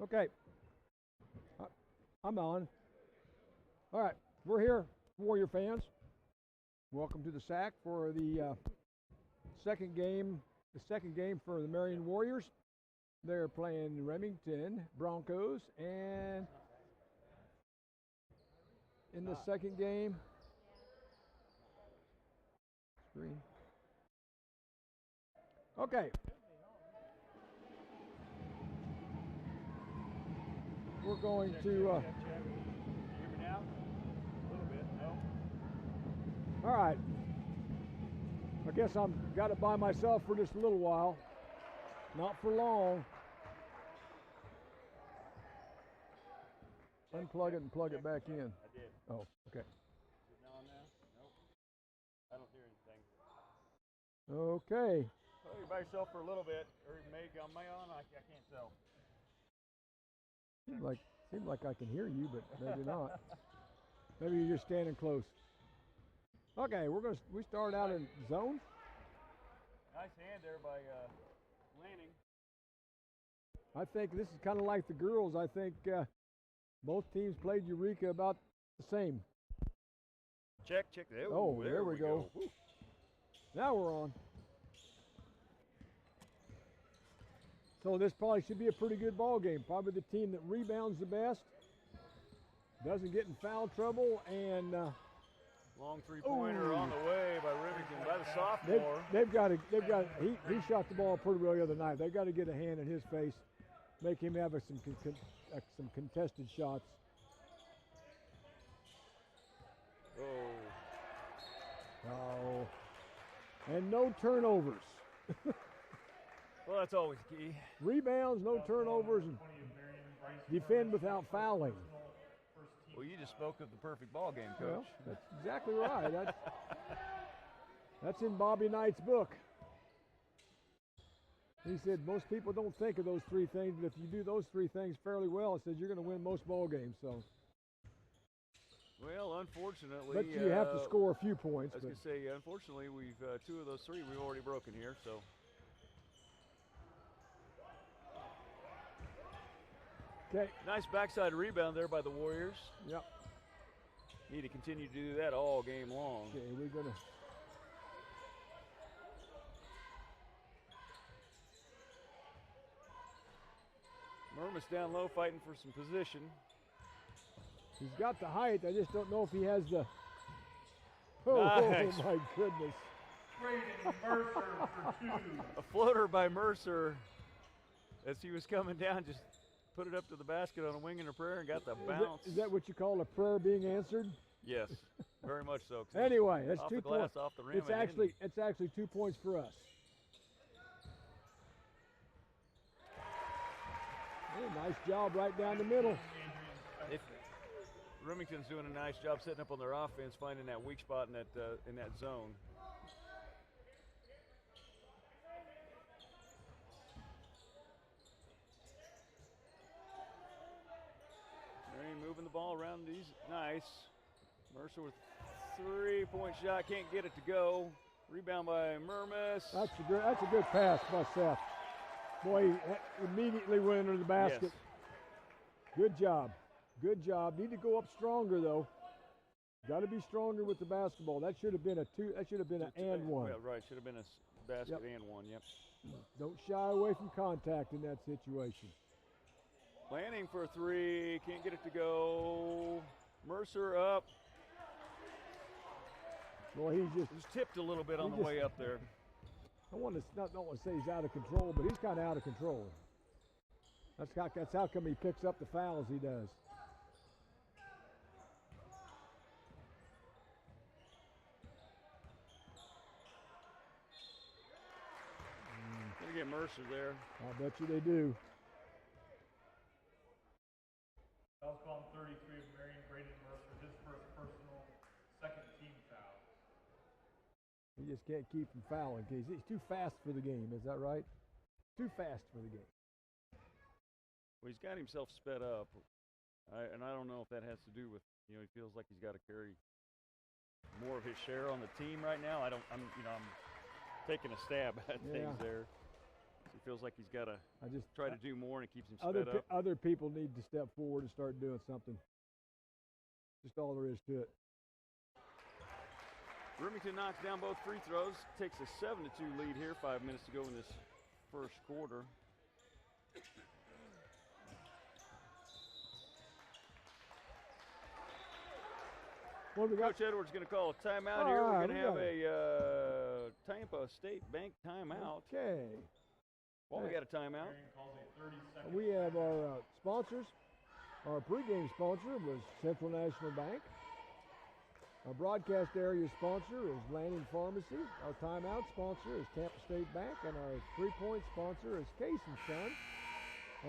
Okay. I'm on. All right. We're here, Warrior fans. Welcome to the SAC for the second game. The second game for the Marion Warriors. They're playing Remington Broncos, and in the second game, screen. Okay. We're going to. Hear me now? A little bit. No. All right. I guess I'm got it by myself for just a little while. Not for long. Unplug it and plug it back in. I did. Oh, okay. Is it on now? Nope. I don't hear anything. Okay. Well, you're by yourself for a little bit, or maybe on my own. I can't tell. Seems like I can hear you, but maybe not. Maybe you're just standing close. Okay, we start out in zone. Nice hand there by Lanning. I think this is kind of like the girls. I think both teams played Eureka about the same. Check. Oh, there we go. Now we're on. So this probably should be a pretty good ball game. Probably the team that rebounds the best, doesn't get in foul trouble, and long three-pointer on the way by Remington, by the sophomore. He shot the ball pretty well the other night. They've got to get a hand in his face, make him have some contested shots. Oh, and no turnovers. Well, that's always key. Rebounds, no turnovers, and defend without fouling. Well, you just spoke of the perfect ball game, Coach. Well, that's exactly right. That's in Bobby Knight's book. He said most people don't think of those three things, but if you do those three things fairly well, it says you're going to win most ball games. So. Well, unfortunately, but you have to score a few points. I was going to say, unfortunately, we've two of those three we've already broken here. So. Okay. Nice backside rebound there by the Warriors. Yep. Need to continue to do that all game long. Okay, we're going to. Murmas down low fighting for some position. He's got the height. I just don't know if he has the. Nice. Oh my goodness. Mercer for two. A floater by Mercer as he was coming down, just put it up to the basket on a wing and a prayer and got the bounce. Is that what you call a prayer being answered? Yes, very much so. Anyway, that's off 2 the glass, points. off the rim. It's actually 2 points for us. Oh, nice job right down the middle. Remington's doing a nice job setting up on their offense, finding that weak spot in that zone. Marion moving the ball around these. Nice. Mercer with three-point shot. Can't get it to go. Rebound by Murmas. That's a good pass by Seth. Boy, he immediately went under the basket. Yes. Good job. Good job. Need to go up stronger though. Got to be stronger with the basketball. That should have been a two. That should have been an and one. Yeah, right. Should have been a basket and one. Yep. Don't shy away from contact in that situation. Lanning for a three. Can't get it to go. Mercer up. Boy, he's tipped a little bit on the way up there. I don't want to say he's out of control, but he's kind of out of control. That's how come he picks up the fouls he does. Gonna get Mercer there. I bet you they do. Foul call 33 of Marion, Braden Mercer, his first personal second team foul. He just can't keep from fouling. He's too fast for the game. Is that right? Too fast for the game. Well, he's got himself sped up, and I don't know if that has to do with he feels like he's got to carry more of his share on the team right now. I'm taking a stab at things there. He feels like he's got to try to do more, and it keeps him sped up. Other people need to step forward and start doing something. Just all there is to it. Remington knocks down both free throws, takes a 7-2 lead here, 5 minutes to go in this first quarter. Coach Edwards going to call a timeout here. We're going to have a Tampa State Bank timeout. Okay. Well, we got a timeout. We have our sponsors. Our pregame sponsor was Central National Bank. Our broadcast area sponsor is Lanning Pharmacy. Our timeout sponsor is Tampa State Bank, and our three-point sponsor is Case & Son.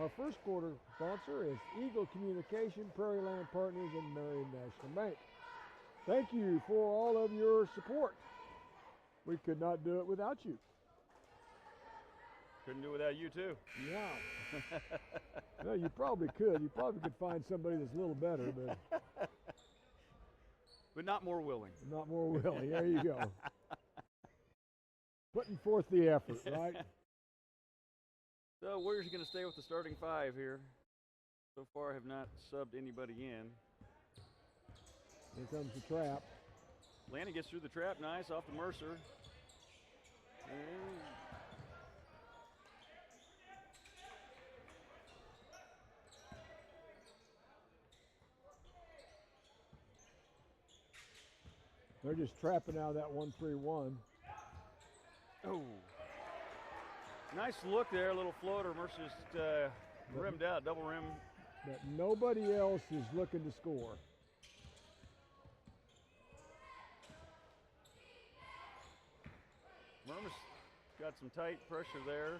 Our first quarter sponsor is Eagle Communication, Prairie Land Partners, and Marion National Bank. Thank you for all of your support. We could not do it without you. Couldn't do it without you, too. Yeah. No, you probably could. You probably could find somebody that's a little better, but... But not more willing. Not more willing. There you go. Putting forth the effort, right? So Warriors are going to stay with the starting five here. So far, have not subbed anybody in. Here comes the trap. Lanning gets through the trap. Nice off the Mercer. They're just trapping out of that 1-3-1. Oh. Nice look there, a little floater. Mercer just rimmed out, double rim. But nobody else is looking to score. Mercer's got some tight pressure there.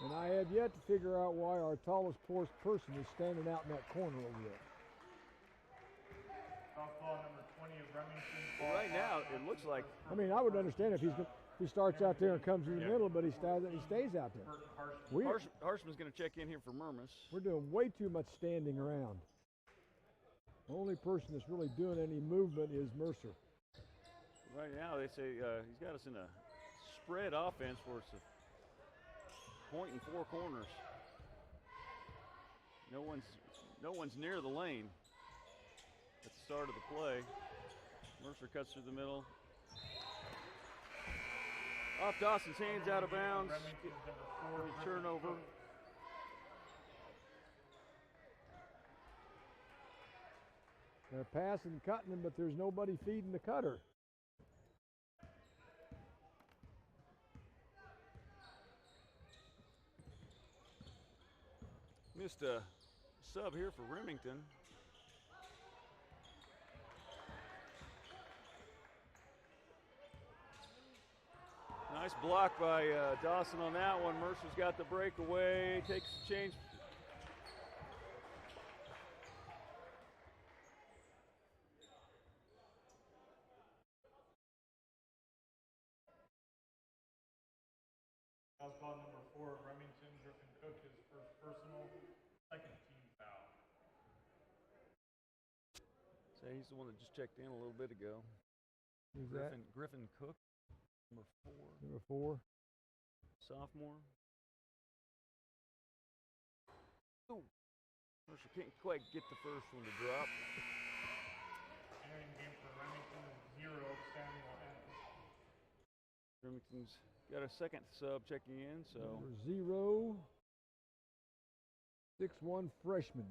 And I have yet to figure out why our tallest person is standing out in that corner over there. Foul number 20 of Remington. Well, right now, it looks like... I mean, I would understand if he starts out there and comes in the middle, but he stays out there. Harshman's going to check in here for Murmas. We're doing way too much standing around. The only person that's really doing any movement is Mercer. Right now, they say he's got us in a spread offense where it's a point in four corners. No one's near the lane at the start of the play. Mercer cuts through the middle. Off Dawson's hands, out of bounds. Turnover. They're passing, cutting him, but there's nobody feeding the cutter. Missed a sub here for Remington. Nice block by Dawson on that one. Mercer's got the breakaway, takes the change. Foul number 4 of Remington. Griffin Cook, his first personal, second team foul. So he's the one that just checked in a little bit ago. Who's that? Griffin Cook, number 4. Number 4. Sophomore. Ooh. Mercer can't quite get the first one to drop. Entering game for Remington is 0, Samuel N. Remington's got a second sub checking in, so. Number 0, 6'1" freshman.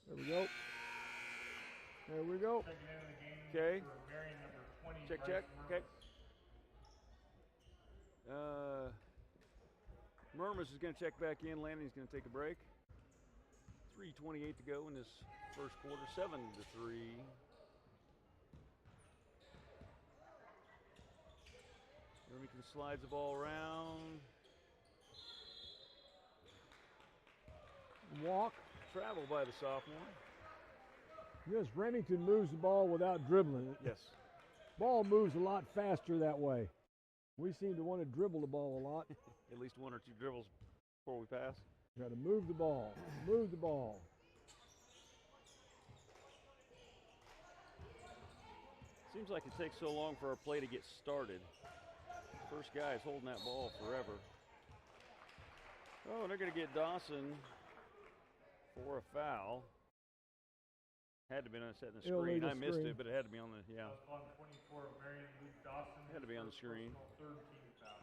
There we go. There we go. Checking into the game Okay. for Marion number 20. Check. Okay. Murmas is going to check back in. Lanning's going to take a break. 3:28 to go in this first quarter. 7-3. Remington slides the ball around. Walk. Travel by the sophomore. Yes, Remington moves the ball without dribbling it. Yes. Ball moves a lot faster that way. We seem to want to dribble the ball a lot. At least one or two dribbles before we pass. Got to move the ball. Move the ball. Seems like it takes so long for our play to get started. First guy is holding that ball forever. Oh, they're going to get Dawson for a foul. Had to be set in the screen. I missed it, but it had to be on the, yeah. That was on 24 of Marion, Luke Dawson. Had to be on the screen. Third team foul.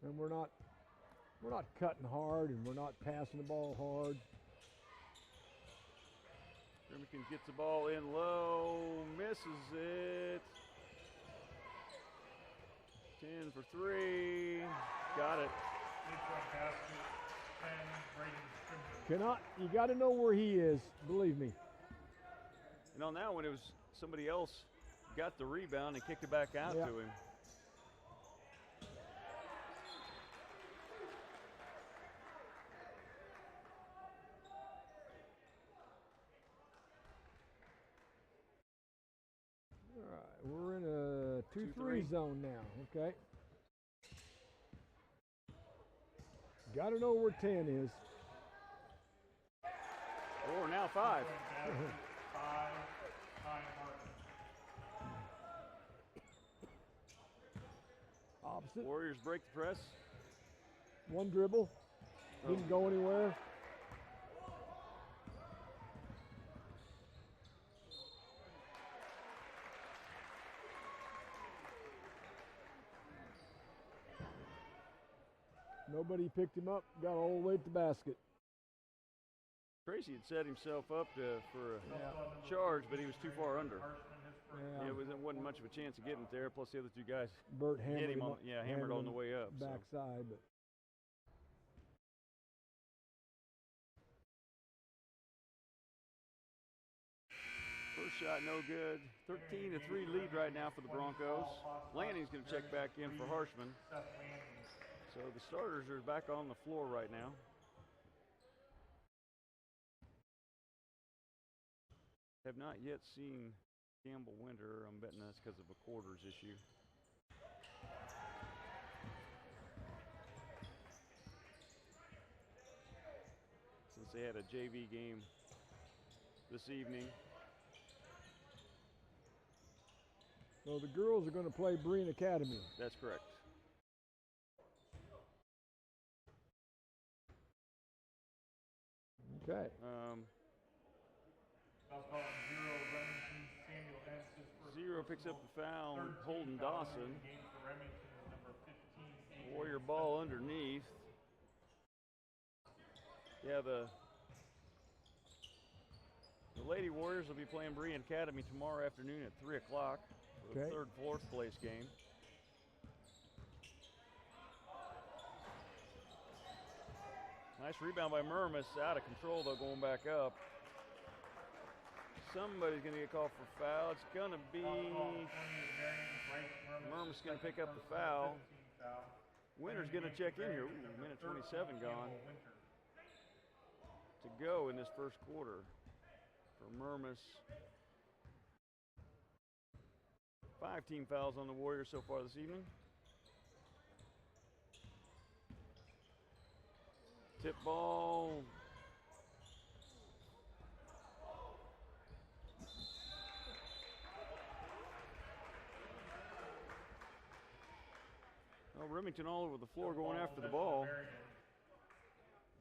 And we're not cutting hard, and we're not passing the ball hard. Remington gets the ball in low, misses it. 10 for 3. Got it. Mid-front basket, 10, Braden Trimble. You got to know where he is, believe me. And on that one, it was somebody else got the rebound and kicked it back out to him. All right, we're in a 2-3 zone now, okay? Got to know where 10 is. Or now 5. 5, time Martin. Opposite. Warriors break the press. One dribble. Didn't go anywhere. Nobody picked him up, got all the way to the basket. Tracy had set himself up for a charge, but he was too far under. Yeah. It wasn't much of a chance of getting it there. Plus the other two guys Bert hammered hit him him on, up, hammered on the way up. So. Backside, but First shot no good. 13-3 lead right now for the Broncos. Lanning's going to check back in for Harshman. So the starters are back on the floor right now. Have not yet seen Campbell Winter. I'm betting that's because of a quarters issue. Since they had a JV game this evening. so the girls are going to play Breen Academy. That's correct. Okay. Zero picks up the foul, Holden Dawson. Warrior ball underneath. Yeah, the Lady Warriors will be playing Breen Academy tomorrow afternoon at 3 o'clock for the third, fourth place game. Nice rebound by Murmas, out of control though, going back up. Somebody's going to get called for foul. It's going to be Murmas going to pick up the foul. Winter's going to check in here. Ooh, minute 27 gone to go in this first quarter for Murmas. 5 team fouls on the Warriors so far this evening. Tip ball. Oh, Remington all over the floor going after the ball.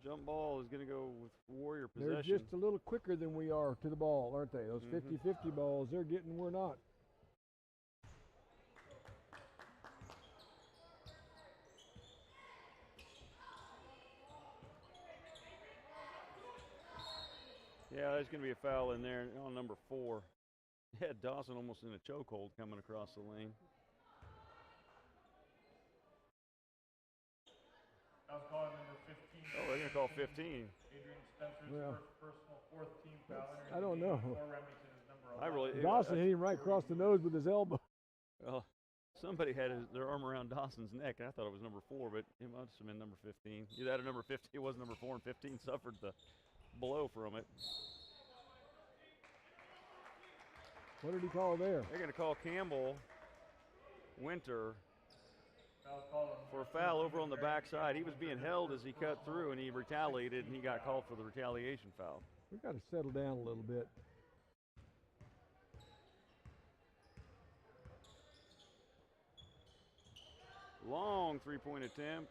Jump ball is going to go with Warrior possession. They're just a little quicker than we are to the ball, aren't they? Those 50-50 balls they're getting, we're not. Yeah, there's going to be a foul in there on number 4. Yeah, Dawson almost in a chokehold coming across the lane. That was calling number 15. Oh, they're going to call 15. Adrian Spencer's first personal 4th team foul. I don't know. Remington is number 11. Dawson hit him right across the nose with his elbow. Well, somebody had their arm around Dawson's neck, and I thought it was number 4, but it must have been number 15. Either that or number 15. It was number 4, and 15 suffered the blow from it. What did he call there? They're going to call Campbell Winter for a foul over on the backside. He was being held as he cut through, and he retaliated, and he got called for the retaliation foul. We've got to settle down a little bit. Long three-point attempt.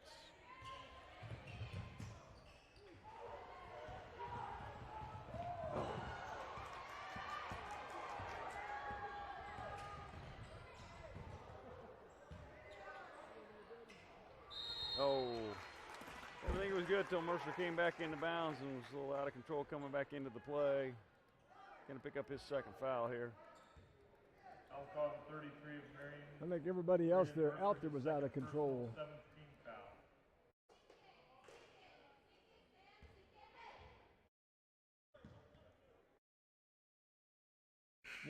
Oh, everything was good till Mercer came back into bounds and was a little out of control coming back into the play. Going to pick up his second foul here. I'll call 33 of Marion. I think everybody else out there was out of control. 17 foul.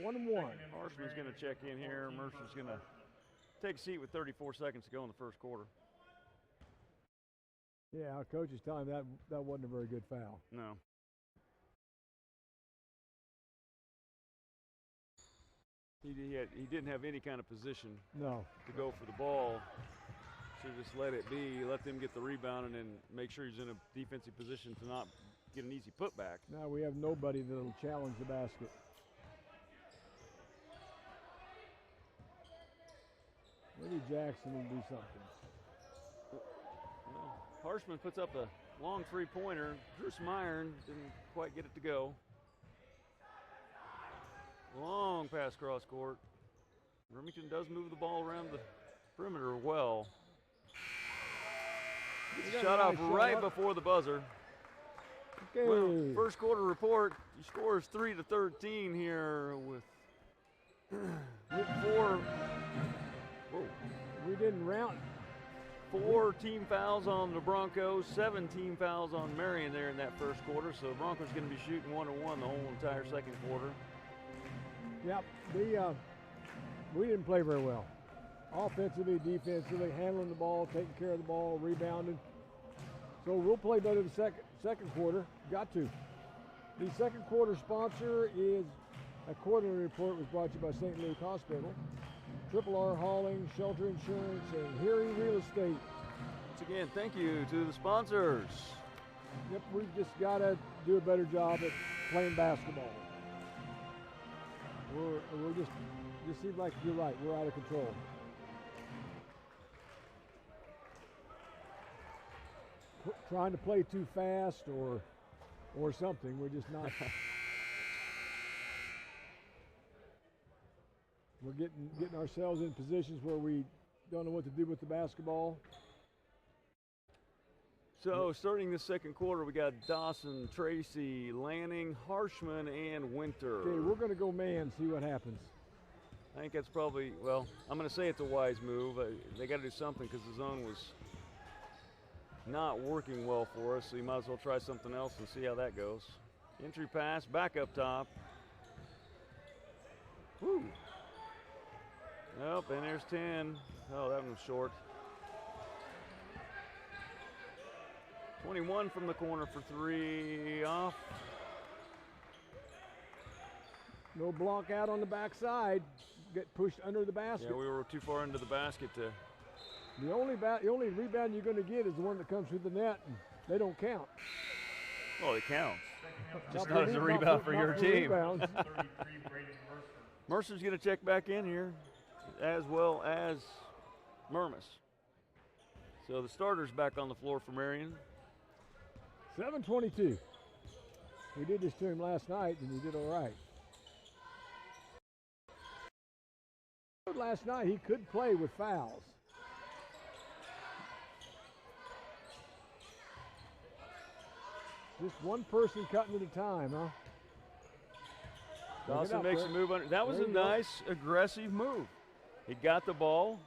One and one. Harshman's going to check in here. Mercer's going to take a seat with 34 seconds to go in the first quarter. Yeah, our coach is telling him that wasn't a very good foul. No. He didn't have any kind of position to go for the ball. So just let it be, let them get the rebound, and then make sure he's in a defensive position to not get an easy putback. Now we have nobody that will challenge the basket. Maybe Jackson will do something. Well, Harshman puts up a long three-pointer. Drew Maron didn't quite get it to go. Long pass cross court. Remington does move the ball around the perimeter well. Gets a shot off right before the buzzer. Okay. Well, first quarter report, he scores 3-13 here with 4. Whoa. We didn't round. 4 team fouls on the Broncos, 7 team fouls on Marion there in that first quarter. So the Broncos going to be shooting 1-1 the whole entire second quarter. Yep, we didn't play very well. Offensively, defensively, handling the ball, taking care of the ball, rebounding. So we'll play better the second quarter. Got to. The second quarter sponsor is a quarterly report was brought to you by St. Luke Hospital, Triple R Hauling, Shelter Insurance, and Hearing Real Estate. Once again, thank you to the sponsors. Yep, we've just got to do a better job at playing basketball. We're just seems like you're right. We're out of control. Trying to play too fast or something. We're just not. We're getting ourselves in positions where we don't know what to do with the basketball. So starting the second quarter, we got Dawson, Tracy, Lanning, Harshman, and Winter. Okay, we're going to go man, see what happens. I think that's probably, well, I'm going to say it's a wise move. They got to do something because the zone was not working well for us, so you might as well try something else and see how that goes. Entry pass, back up top. Woo. Nope, and there's 10. Oh, that one was short. 21 from the corner for 3, off. No block out on the backside. Get pushed under the basket. Yeah, we were too far into the basket to. The only rebound you're going to get is the one that comes through the net, and they don't count. Well, it counts. Just not as a rebound for your team. Mercer's going to check back in here, as well as Murmas. So the starter's back on the floor for Marion. 7:22. We did this to him last night, and he did all right. Last night he could play with fouls. Just one person cutting at a time, huh? Dawson makes a move under. That was a nice, aggressive move. He got the ball.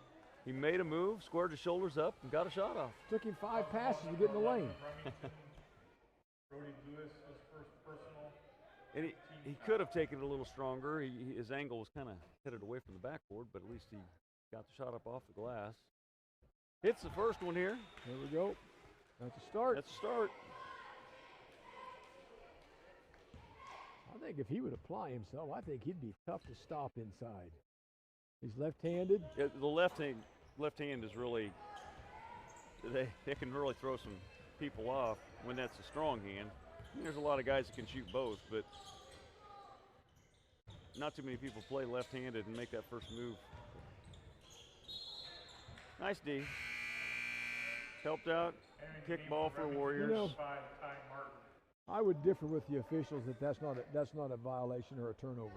He made a move, squared his shoulders up, and got a shot off. Took him 5 passes to get in the lane. And he could have taken it a little stronger. His angle was kind of headed away from the backboard, but at least he got the shot up off the glass. Hits the first one here. There we go. That's a start. That's a start. I think if he would apply himself, I think he'd be tough to stop inside. He's left-handed. Yeah, the left hand is really, they can really throw some people off when that's a strong hand. I mean, there's a lot of guys that can shoot both, but not too many people play left-handed and make that first move. Nice D. Helped out. Kick ball for Warriors. You know, I would differ with the officials that that's not a violation or a turnover.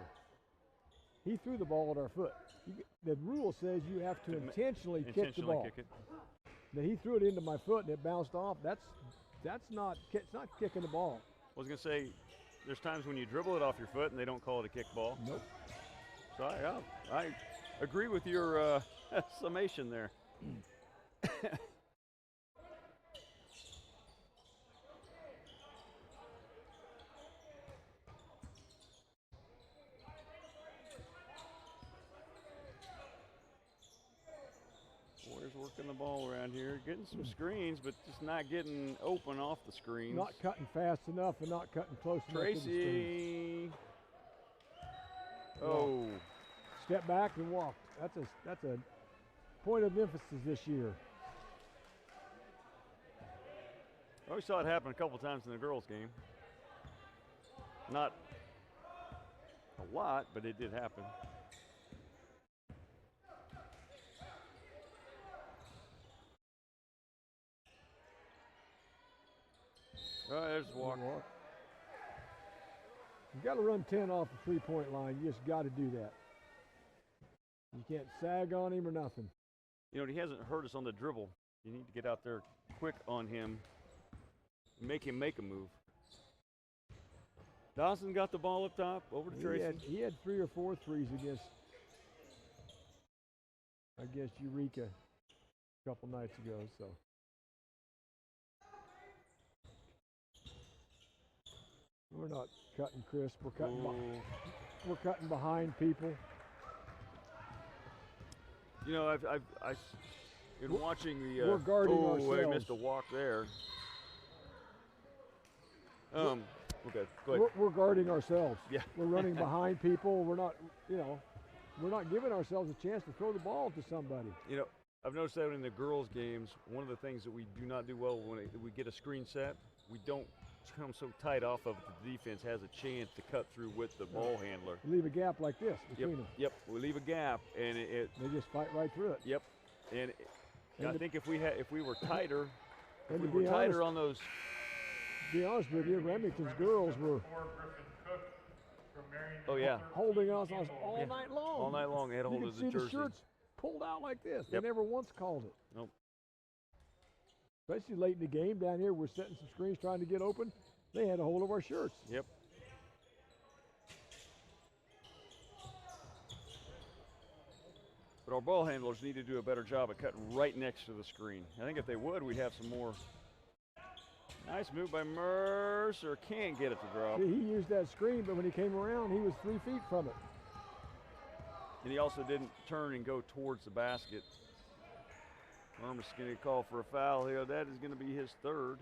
He threw the ball at our foot. The rule says you have to intentionally kick the ball. Kick it. That he threw it into my foot and it bounced off. It's not kicking the ball. I was gonna say, there's times when you dribble it off your foot and they don't call it a kick ball. Nope. So I agree with your summation there. Warriors working the ball around here, getting some screens, but just not getting open off the screens. Not cutting fast enough and not cutting close enough to the screen. Tracy. Oh. Step back and walk. That's a point of emphasis this year. We saw it happen a couple times in the girls' game. Not a lot, but it did happen. Oh, there's the walk. You got to run 10 off the three-point line. You just got to do that. You can't sag on him or nothing. You know, he hasn't hurt us on the dribble. You need to get out there quick on him. Make him make a move. Dawson got the ball up top, over to Tracy. He had 3 or 4 threes against Eureka a couple nights ago. So we're not cutting crisp. We're cutting behind people. You know, I've been watching the. We're guarding ourselves. I missed a walk there. Okay, go ahead. We're guarding ourselves. Yeah. We're running behind people. We're not giving ourselves a chance to throw the ball to somebody. You know, I've noticed that in the girls' games, one of the things that we do not do well when we get a screen set, we don't come so tight off of it that the defense has a chance to cut through with the ball handler. We leave a gap like this between them. Yep, we leave a gap, and they just fight right through it. Yep, and I think if we were tighter, on those. To be honest with you, Remington's girls were holding us all night long. All night long, they had a hold of the jersey. You could see the shirts pulled out like this. Yep. They never once called it. Nope. Especially late in the game down here, we're setting some screens trying to get open. They had a hold of our shirts. Yep. But our ball handlers need to do a better job of cutting right next to the screen. I think if they would, we'd have some more. Nice move by Mercer. Can't get it to drop. See, he used that screen, but when he came around, he was 3 feet from it. And he also didn't turn and go towards the basket. Mercer's going to call for a foul here. That is going to be his third.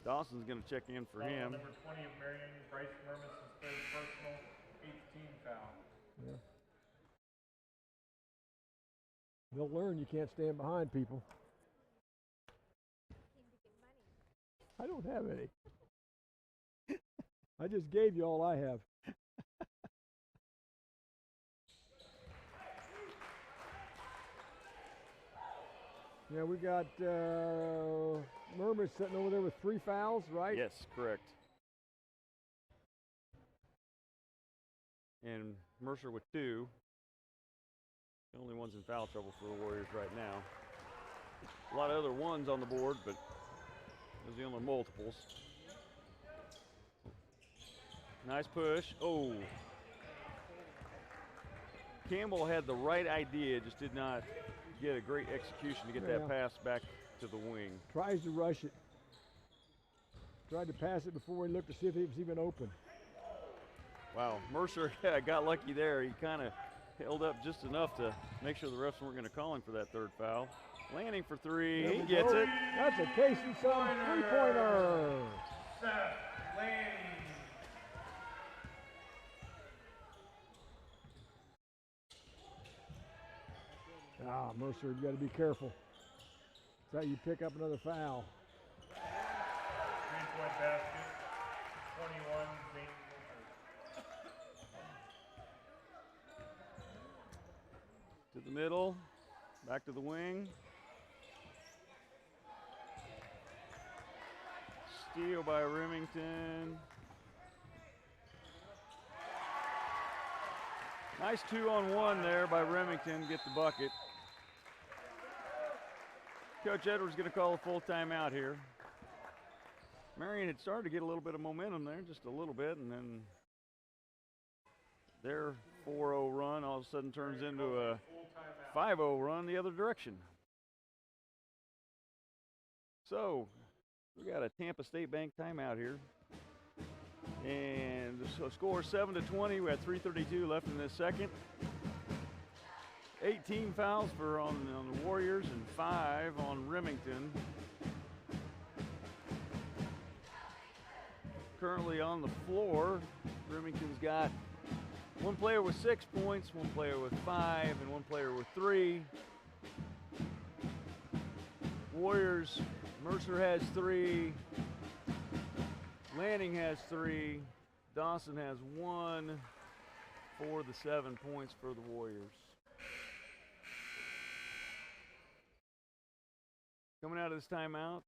Dawson's going to check in for him. Number 20 of Marion, Bryce Mermis's third personal, 18 foul. Yeah. They'll learn you can't stand behind people. I don't have any. I just gave you all I have. Yeah, we got Murmur sitting over there with 3 fouls, right? Yes, correct. And Mercer with 2. The only ones in foul trouble for the Warriors right now. A lot of other ones on the board, but those are the only multiples. Nice push. Oh. Campbell had the right idea, just did not get a great execution to get that pass back to the wing. Tries to rush it. Tried to pass it before he looked to see if it was even open. Wow, Mercer got lucky there. He kind of held up just enough to make sure the refs weren't going to call him for that third foul. Lanning for 3, he gets it. That's a Casey Son three-pointer. Seth Lanning. Mercer, you got to be careful. That's how you pick up another foul. 3-point basket, 21, Zane To the middle. Back to the wing. Steal by Remington. Nice 2-on-1 there by Remington. Get the bucket. Coach Edwards going to call a full timeout here. Marion had started to get a little bit of momentum there, just a little bit, and then their 4-0 run all of a sudden turns into a 5-0 run the other direction. So we got a Tampa State Bank timeout here. And the score is 7-20. We have 3:32 left in this second. 18 fouls on the Warriors and 5 on Remington. Currently on the floor, Remington's got one player with 6 points, one player with 5, and one player with 3. Warriors, Mercer has 3, Lanning has 3, Dawson has 1 for the 7 points for the Warriors. Coming out of this timeout,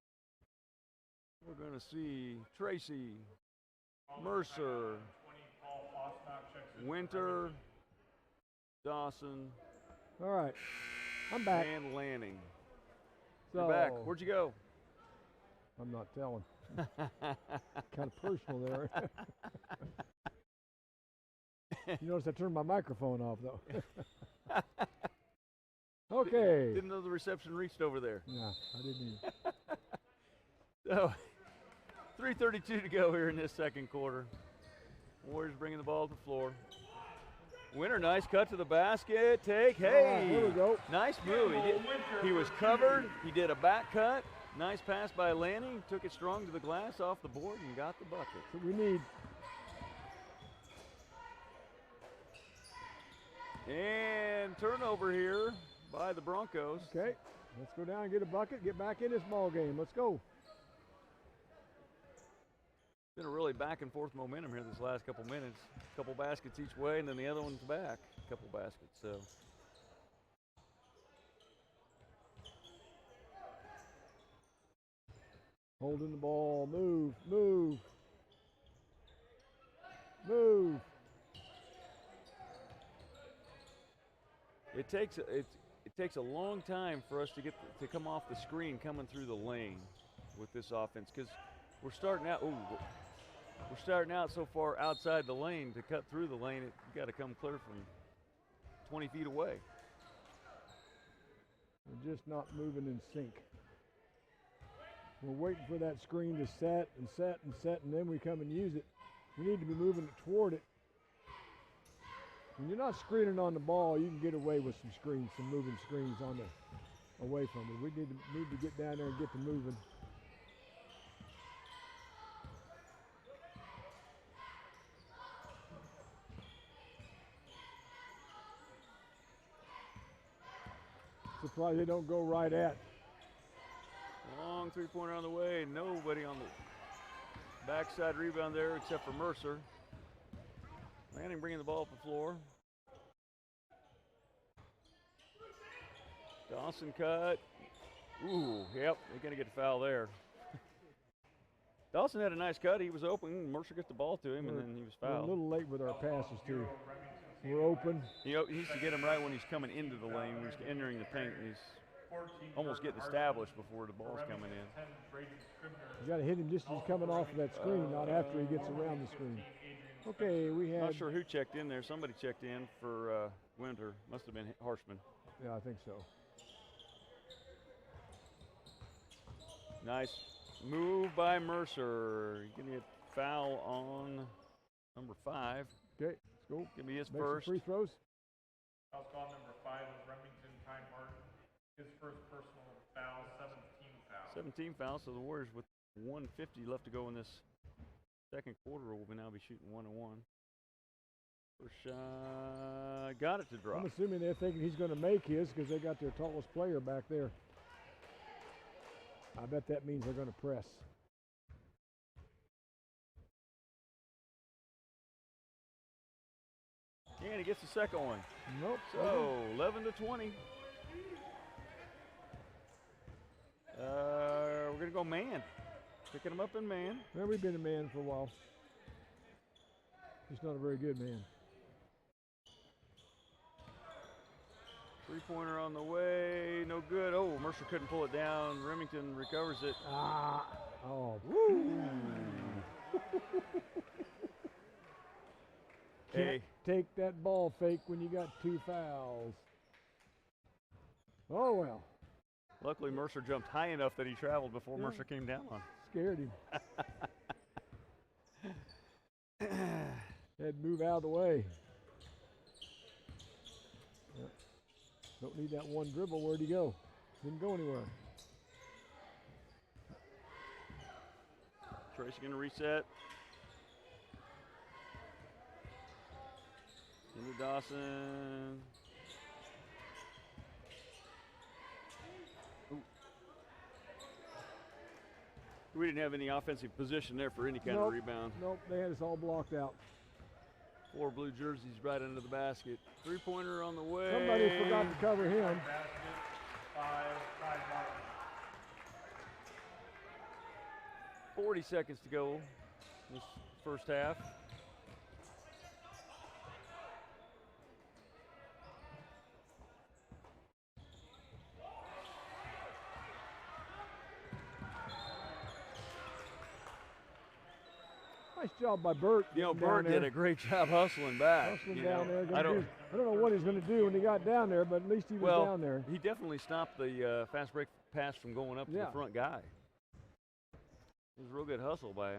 we're going to see Tracy, Mercer, Winter, Dawson. All right, I'm back. And Lanning. So, You're back. Where'd you go? I'm not telling. Kind of personal there. You notice I turned my microphone off, though. Okay. Didn't know the reception reached over there. Yeah, I didn't either. So, 3:32 to go here in this second quarter. Warriors bringing the ball to the floor. Winter, nice cut to the basket. Take, hey. There we go. Nice move. He was covered. He did a back cut. Nice pass by Lanning. Took it strong to the glass off the board and got the bucket. So we need. And turnover here by the Broncos. Okay, let's go down and get a bucket, get back in this ball game. Let's go. Been a really back and forth momentum here this last couple minutes. A couple baskets each way, and then the other one's back. A couple baskets, so. Holding the ball, move, move, move. It takes a long time for us to get to come off the screen coming through the lane with this offense, because we're starting out. We're starting out so far outside the lane. To cut through the lane, you got to come clear from 20 feet away. We're just not moving in sync. We're waiting for that screen to set and set and set, and then we come and use it. We need to be moving it toward it. When you're not screening on the ball, you can get away with some screens, some moving screens on the away from it. We need to get down there and get to moving. Surprised they don't go right at. Long three-pointer on the way. Nobody on the backside rebound there except for Mercer. Lanning bringing the ball up the floor. Dawson cut. Ooh, yep, they're going to get a foul there. Dawson had a nice cut. He was open. Mercer got the ball to him, and then he was fouled. We're a little late with our passes, too. We're open. You know, he needs to get him right when he's coming into the lane, when he's entering the paint. He's almost getting established before the ball's coming in. You got to hit him just as he's coming off of that screen, not after he gets around the screen. Okay, we had. Not sure who checked in there. Somebody checked in for Winter. Must have been Harshman. Yeah, I think so. Nice move by Mercer. He's going to get foul on number 5. Okay, let's go. Give me his Make first. some free throws. Foul call number 5 is Remington Ty Martin. His first personal foul, 17 fouls. 17 fouls, so the Warriors with 1:50 left to go in this second quarter will now be shooting 1-1. First shot, got it to drop. I'm assuming they're thinking he's going to make his because they got their tallest player back there. I bet that means they're going to press. And he gets the second one. Nope. So 11-20. We're going to go man. Picking him up in man. Well, we've been a man for a while. He's not a very good man. Three-pointer on the way. No good. Oh, Mercer couldn't pull it down. Remington recovers it. Ah. Oh. Woo. Hey. Can't take that ball fake when you got 2 fouls. Oh, well. Luckily, Mercer jumped high enough that he traveled before Yeah. Mercer came down on. Scared him. Had to move out of the way. Yep. Don't need that one dribble. Where'd he go? Didn't go anywhere. Tracy going to reset. Into Dawson. Ooh. We didn't have any offensive position there for any kind of rebound. Nope, they had us all blocked out. 4 blue jerseys right under the basket. Three-pointer on the way. Somebody forgot to cover him. Basket, 5, Martin. 40 seconds to go this first half. Nice job by Bert. You know, getting Bert down there. did a great job hustling back. Hustling you down know. there. I don't know what he's going to do when he got down there, but at least he was down there. He definitely stopped the fast break pass from going up to the front guy. It was a real good hustle by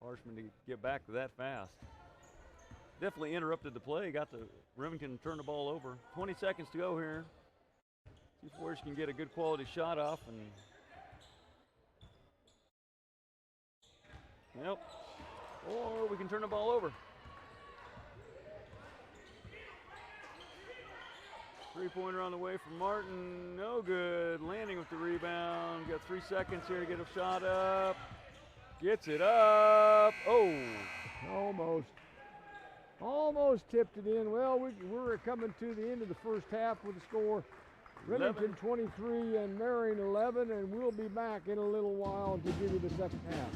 Harshman to get back to that fast. Definitely interrupted the play. Got the Remington to turn the ball over. 20 seconds to go here. See if Warriors can get a good quality shot off. And yep. Or we can turn the ball over. Three-pointer on the way from Martin. No good. Landing with the rebound. Got 3 seconds here to get a shot up. Gets it up. Oh. Almost tipped it in. Well, we're coming to the end of the first half with the score. Remington 23 and Marion 11, and we'll be back in a little while to give you the second half.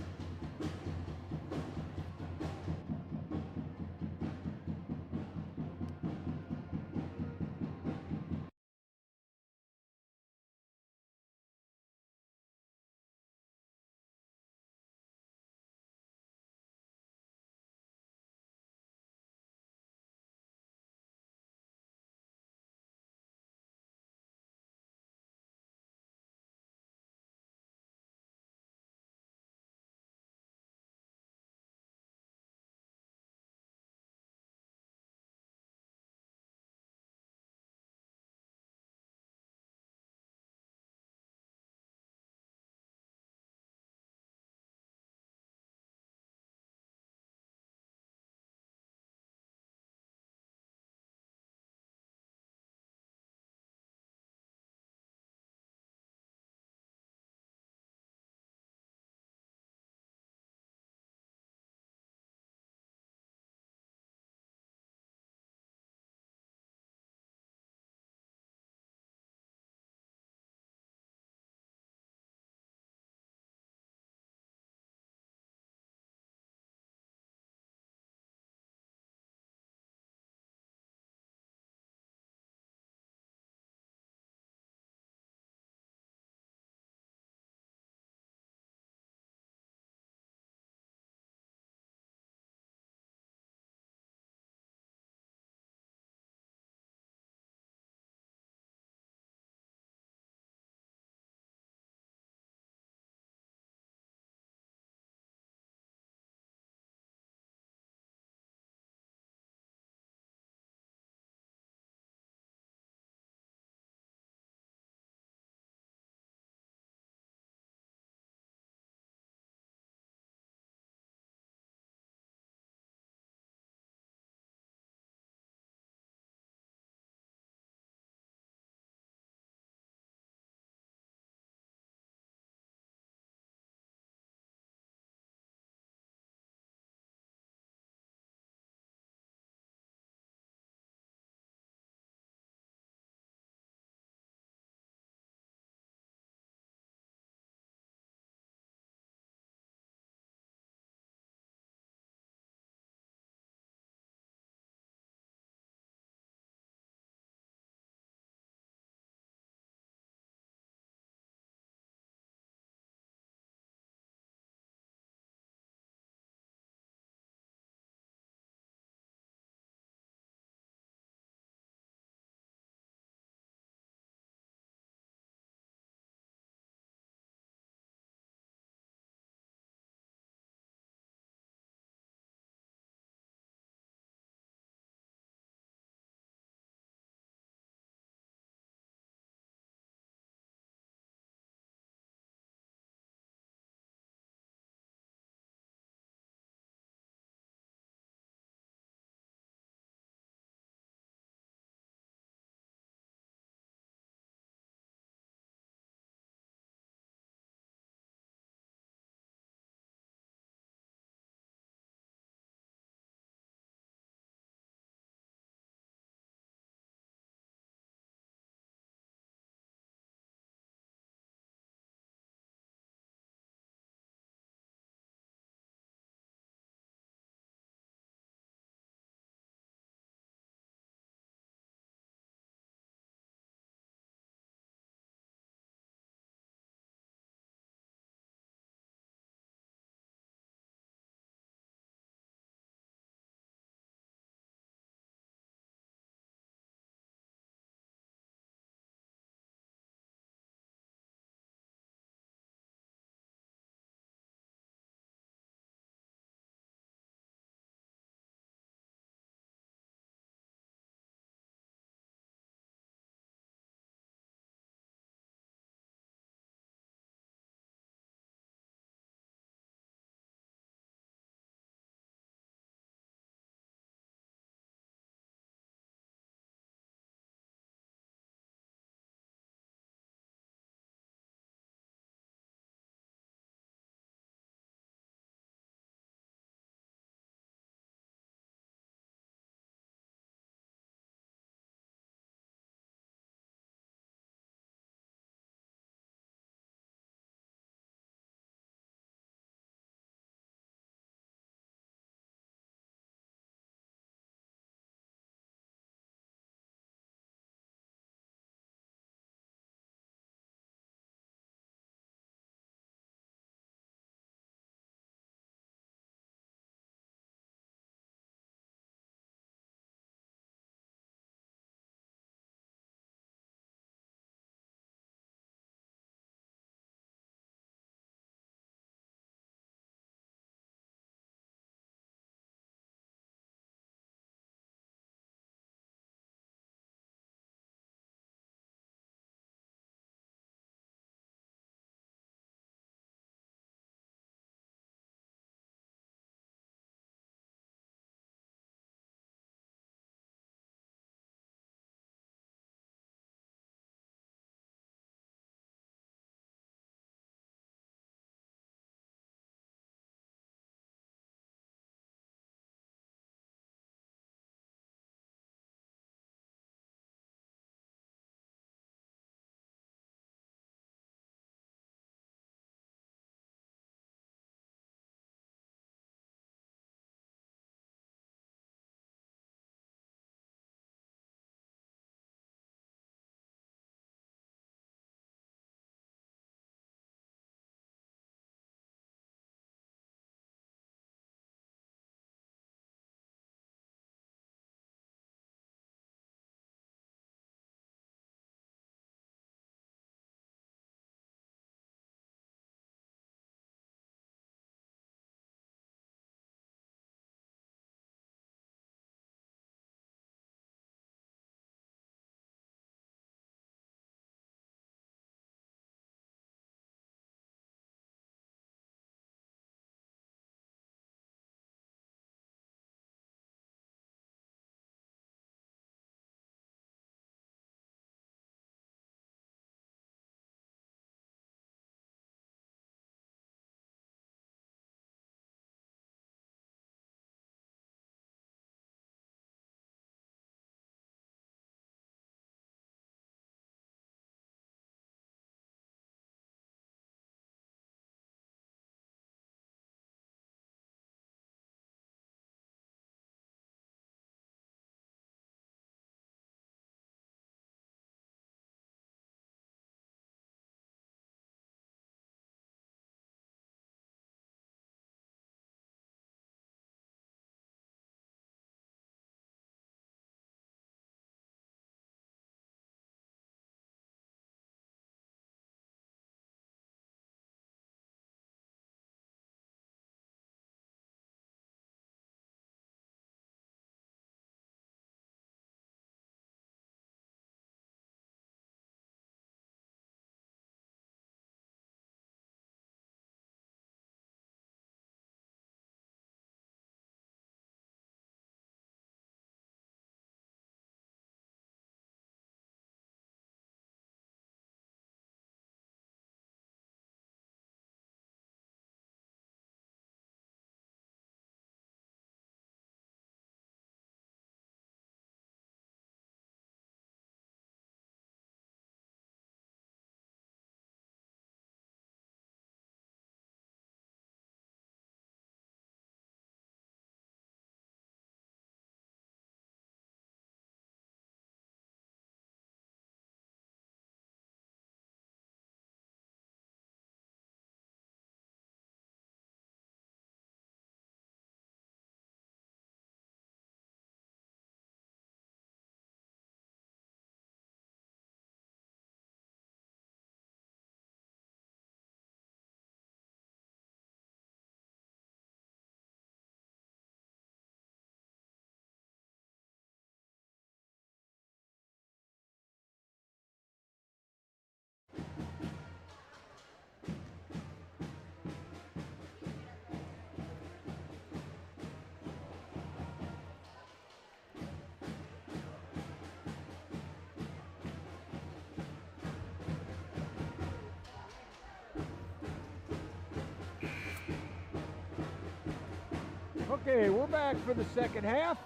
Okay, we're back for the second half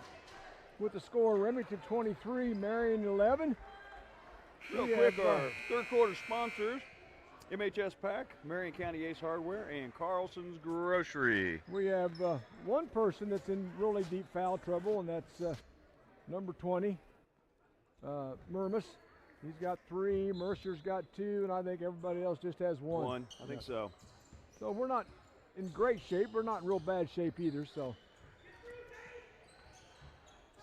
with the score Remington 23, Marion 11. Real quick, our third quarter sponsors, MHS Pack, Marion County Ace Hardware, and Carlson's Grocery. We have one person that's in really deep foul trouble, and that's number 20, Murmis. He's got 3, Mercer's got 2, and I think everybody else just has 1. I think so. So we're not in great shape. We're not in real bad shape either, so.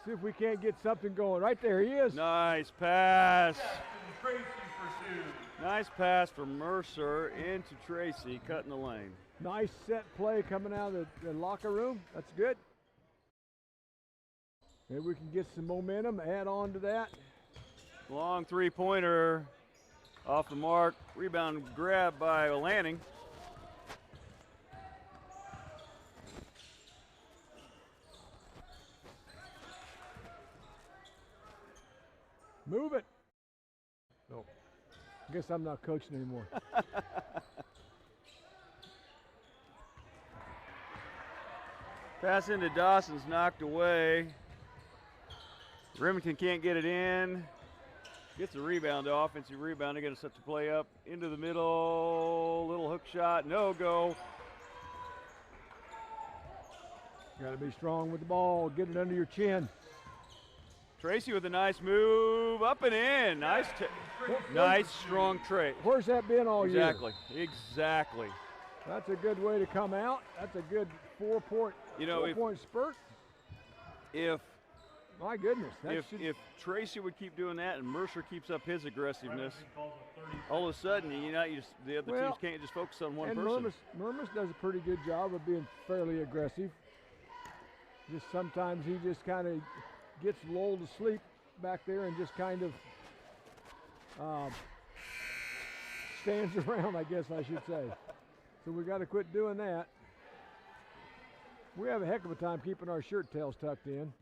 See if we can't get something going. Right there, he is. Nice pass. Tracy for 2. Nice pass from Mercer into Tracy, cutting the lane. Nice set play coming out of the locker room. That's good. Maybe we can get some momentum, add on to that. Long three-pointer off the mark. Rebound grab by Lanning. Move it. No. I guess I'm not coaching anymore. Pass into Dawson's knocked away. Remington can't get it in. Gets a rebound, the offensive rebound. They're going to set the play up into the middle. Little hook shot, no go. Got to be strong with the ball. Get it under your chin. Tracy with a nice move, up and in. Nice, nice strong trade. Where's that been all year? Exactly. That's a good way to come out. That's a good 4-point, four-point spurt. My goodness. If Tracy would keep doing that and Mercer keeps up his aggressiveness, all of a sudden, the other teams can't just focus on one person. Murmis does a pretty good job of being fairly aggressive. Just sometimes he just kind of gets lulled to sleep back there and just kind of stands around, I guess I should say. So we got to quit doing that. We have a heck of a time keeping our shirt tails tucked in.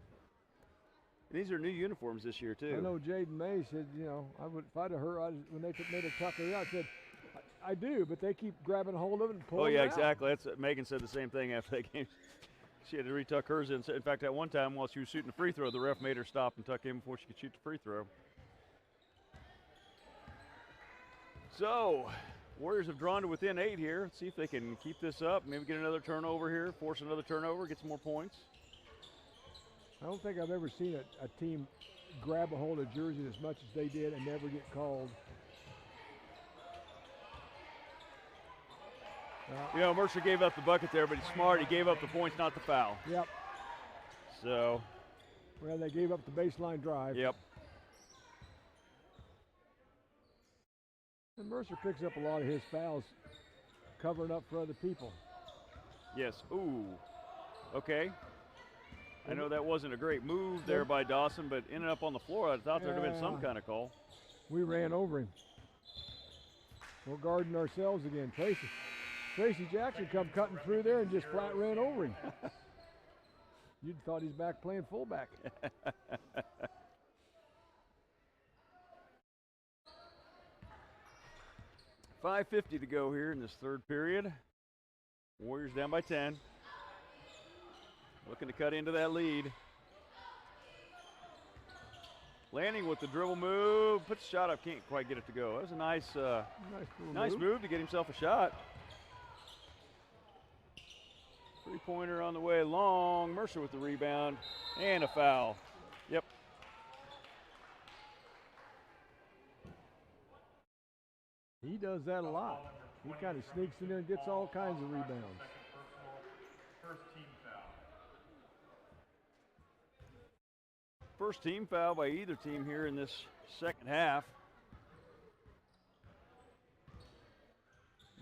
These are new uniforms this year too. I know Jaden May said, if I'd have heard when they made a tuck it out, I said, I do, but they keep grabbing hold of it and pulling it out. Exactly. Megan said the same thing after that game. She had to retuck hers in. In fact, at one time while she was shooting a free throw, the ref made her stop and tuck in before she could shoot the free throw. So, Warriors have drawn to within 8 here. Let's see if they can keep this up, maybe get another turnover here, force another turnover, get some more points. I don't think I've ever seen a team grab a hold of jersey as much as they did and never get called. Mercer gave up the bucket there, but he's smart. He gave up the points, not the foul. Yep. So. Well, they gave up the baseline drive. Yep. And Mercer picks up a lot of his fouls covering up for other people. Yes. Ooh. Okay. I know that wasn't a great move there by Dawson, but ended up on the floor. I thought there'd have been some kind of call. We ran over him. We're guarding ourselves again. Tracy Jackson come cutting through there and just flat ran over him. You'd thought he's back playing fullback. $5:50 to go here in this third period. Warriors down by 10. Looking to cut into that lead. Lanning with the dribble move, puts the shot up, can't quite get it to go. That was a nice move to get himself a shot. Three-pointer on the way long. Mercer with the rebound and a foul. Yep. He does that a lot. He kind of sneaks in there and gets all kinds of rebounds. First team foul. First team foul by either team here in this second half.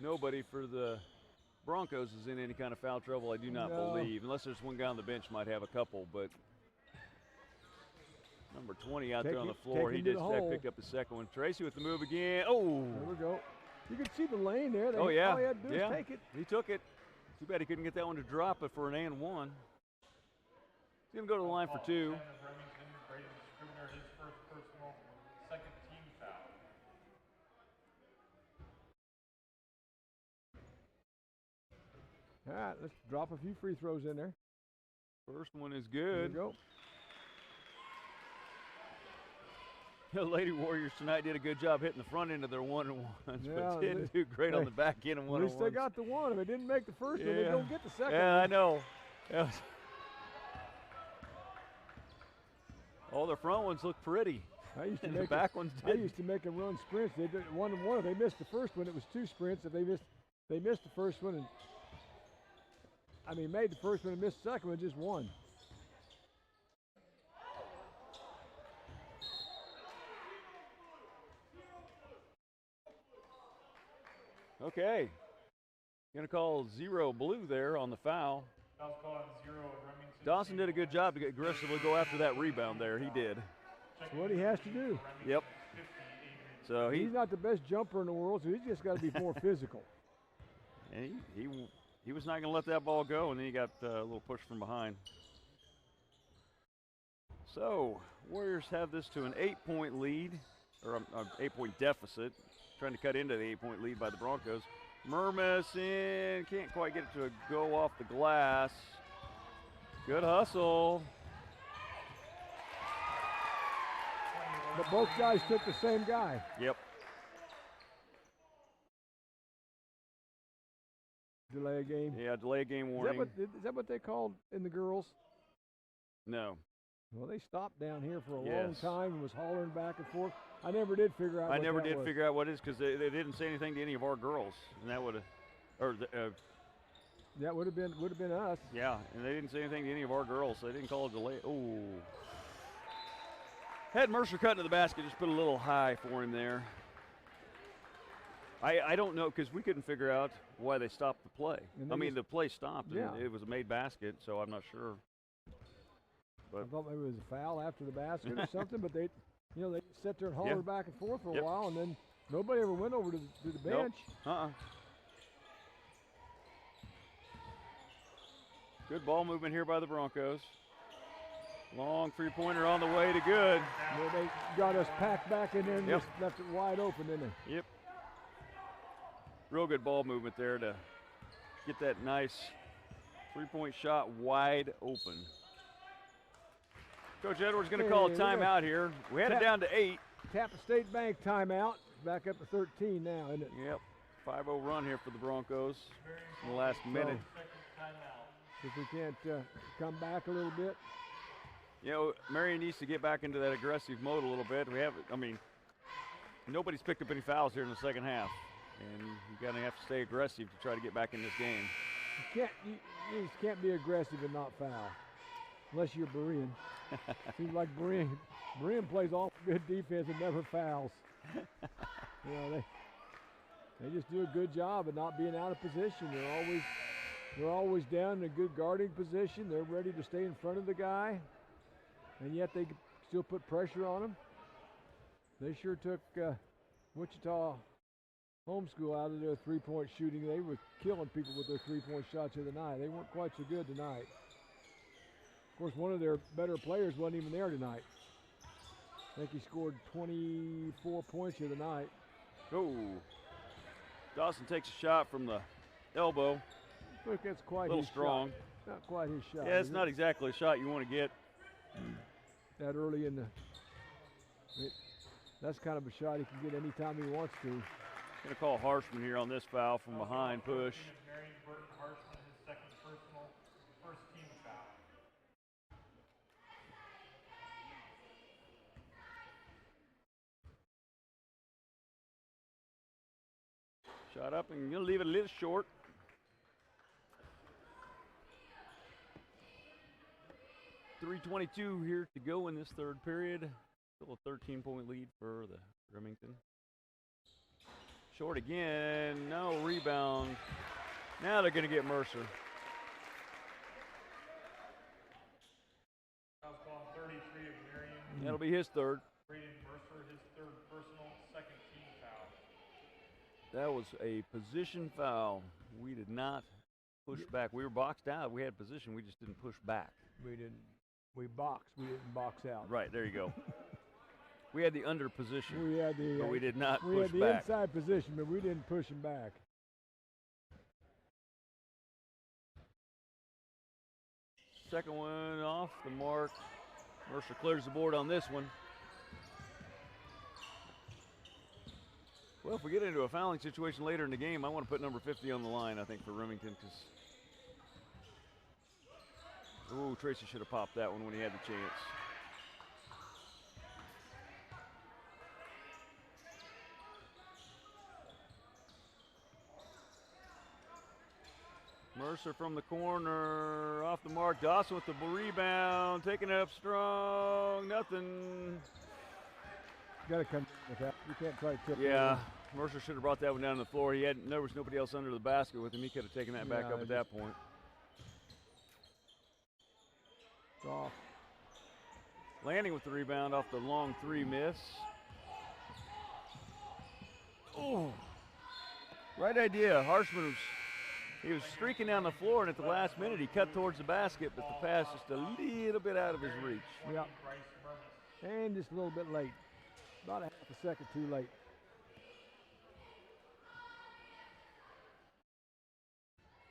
Nobody for the Broncos is in any kind of foul trouble, I do not believe. Unless there's one guy on the bench might have a couple, but number 20 out there on the floor, he did pick up the second one. Tracy with the move again. Oh! There we go. You can see the lane there. Oh, yeah. All he had to do is take it. He took it. Too bad he couldn't get that one to drop it for an and one. He's going to go to the line for two. His first personal, second team foul. All right, let's drop a few free throws in there. First one is There good. you go. The Lady Warriors tonight did a good job hitting the front end of their 1-and-1s, Yeah, but didn't do great on the back end of At 1-and-1s. least they got the one. If they didn't make the first one, they don't get the second Yeah, one. I know. Yeah. All their front ones look pretty. I used to And make the back ones I did. used to make them run sprints. They did 1-and-1. If they missed the first one, it was 2 sprints. If they missed the first one and made the first one and missed the second one, just 1. Okay. Going to call 0 blue there on the foul. Foul's called on 0 Remington. Dawson did a good job to aggressively go after that rebound there. He did. That's what he has to do. Yep. So He's not the best jumper in the world, so he's just got to be more physical. and he was not going to let that ball go, and then he got a little push from behind. So Warriors have this to an 8-point lead, or an 8-point deficit, trying to cut into the 8-point lead by the Broncos. Mermison can't quite get it to go off the glass. Good hustle. But both guys took the same guy. Yep. Delay a game. Yeah, delay game Is warning. that what they called in the girls? No. Well, they stopped down here for a long Yes. time and was hollering back and forth. I never did figure out I what never that did was. figure out what it is because they didn't say anything to any of our girls, and that would have, That would have been us. yeah, and they didn't say anything to any of our girls, so they didn't call a delay. Oh, had Mercer cut into the basket, just put a little high for him there. I don't know because we couldn't figure out why they stopped the play. And I they mean, just- the play stopped, Yeah. and it was a made basket, so I'm not sure. I thought maybe it was a foul after the basket or something, but they sat there and hollered back and forth for a Yep. while, and then nobody ever went over to the Nope. bench. Good ball movement here by the Broncos. Long three-pointer on the way to good. Well, they got us packed back in there and Yep. just left it wide open, didn't they? Yep. Real good ball movement there to get that nice three-point shot wide open. Coach Edwards going to call a Hey, we got- timeout here. We had it down to 8. Tampa State Bank timeout. Back up to 13 now, isn't it? Yep. 5-0 run here for the Broncos in the last minute. If we can't come back a little bit. You know, Marion needs to get back into that aggressive mode a little bit. Nobody's picked up any fouls here in the second half. And you're going to have to stay aggressive to try to get back in this game. You just can't be aggressive and not foul. Unless you're Marion. Seems like Marion plays all good defense and never fouls. They just do a good job of not being out of position. They're always down in a good guarding position. They're ready to stay in front of the guy, and yet they still put pressure on them. They sure took Wichita Homeschool out of their three-point shooting. They were killing people with their three-point shots the other night. They weren't quite so good tonight. Of course, one of their better players wasn't even there tonight. I think he scored 24 points the other night. Oh. Dawson takes a shot from the elbow. I think that's quite A little his strong. shot. Not quite his shot. Yeah, it's is not it? exactly a shot you want to get. That early in the. That's kind of a shot he can get anytime he wants to. Going to call Harshman here on this foul from behind push. Marion Burton Harshman, his second personal, first team foul. Shot up and you'll leave it a little short. .322 here to go in this third period. Still a 13-point lead for the Remington. Short again, no rebound. Now they're going to get Mercer. Foul's called 33 of Marion. That'll be his third. Braden Mercer, his third personal, second team foul. That was a position foul. We did not push back. We were boxed out. We had position. We just didn't push back. We didn't. We boxed. We didn't box out. Right, there you go. We had the under position, We had the. but we did not We push had the back. inside position, but we didn't push him back. Second one off the mark. Mercer clears the board on this one. Well, if we get into a fouling situation later in the game, I want to put number 50 on the line, I think, for Remington. Ooh, Tracy should have popped that one when he had the chance. Mercer from the corner, off the mark. Dawson with the rebound, taking it up strong. Nothing. Got to come with that. You can't try to tip. Yeah, Mercer should have brought that one down to the floor. There was nobody else under the basket with him. He could have taken that back up at that point. Off. Lanning with the rebound off the long three miss. Oh, right idea. Harshman was streaking down the floor, and at the last minute he cut towards the basket, but the pass just a little bit out of his reach. Yeah, and just a little bit late. About a half a second too late.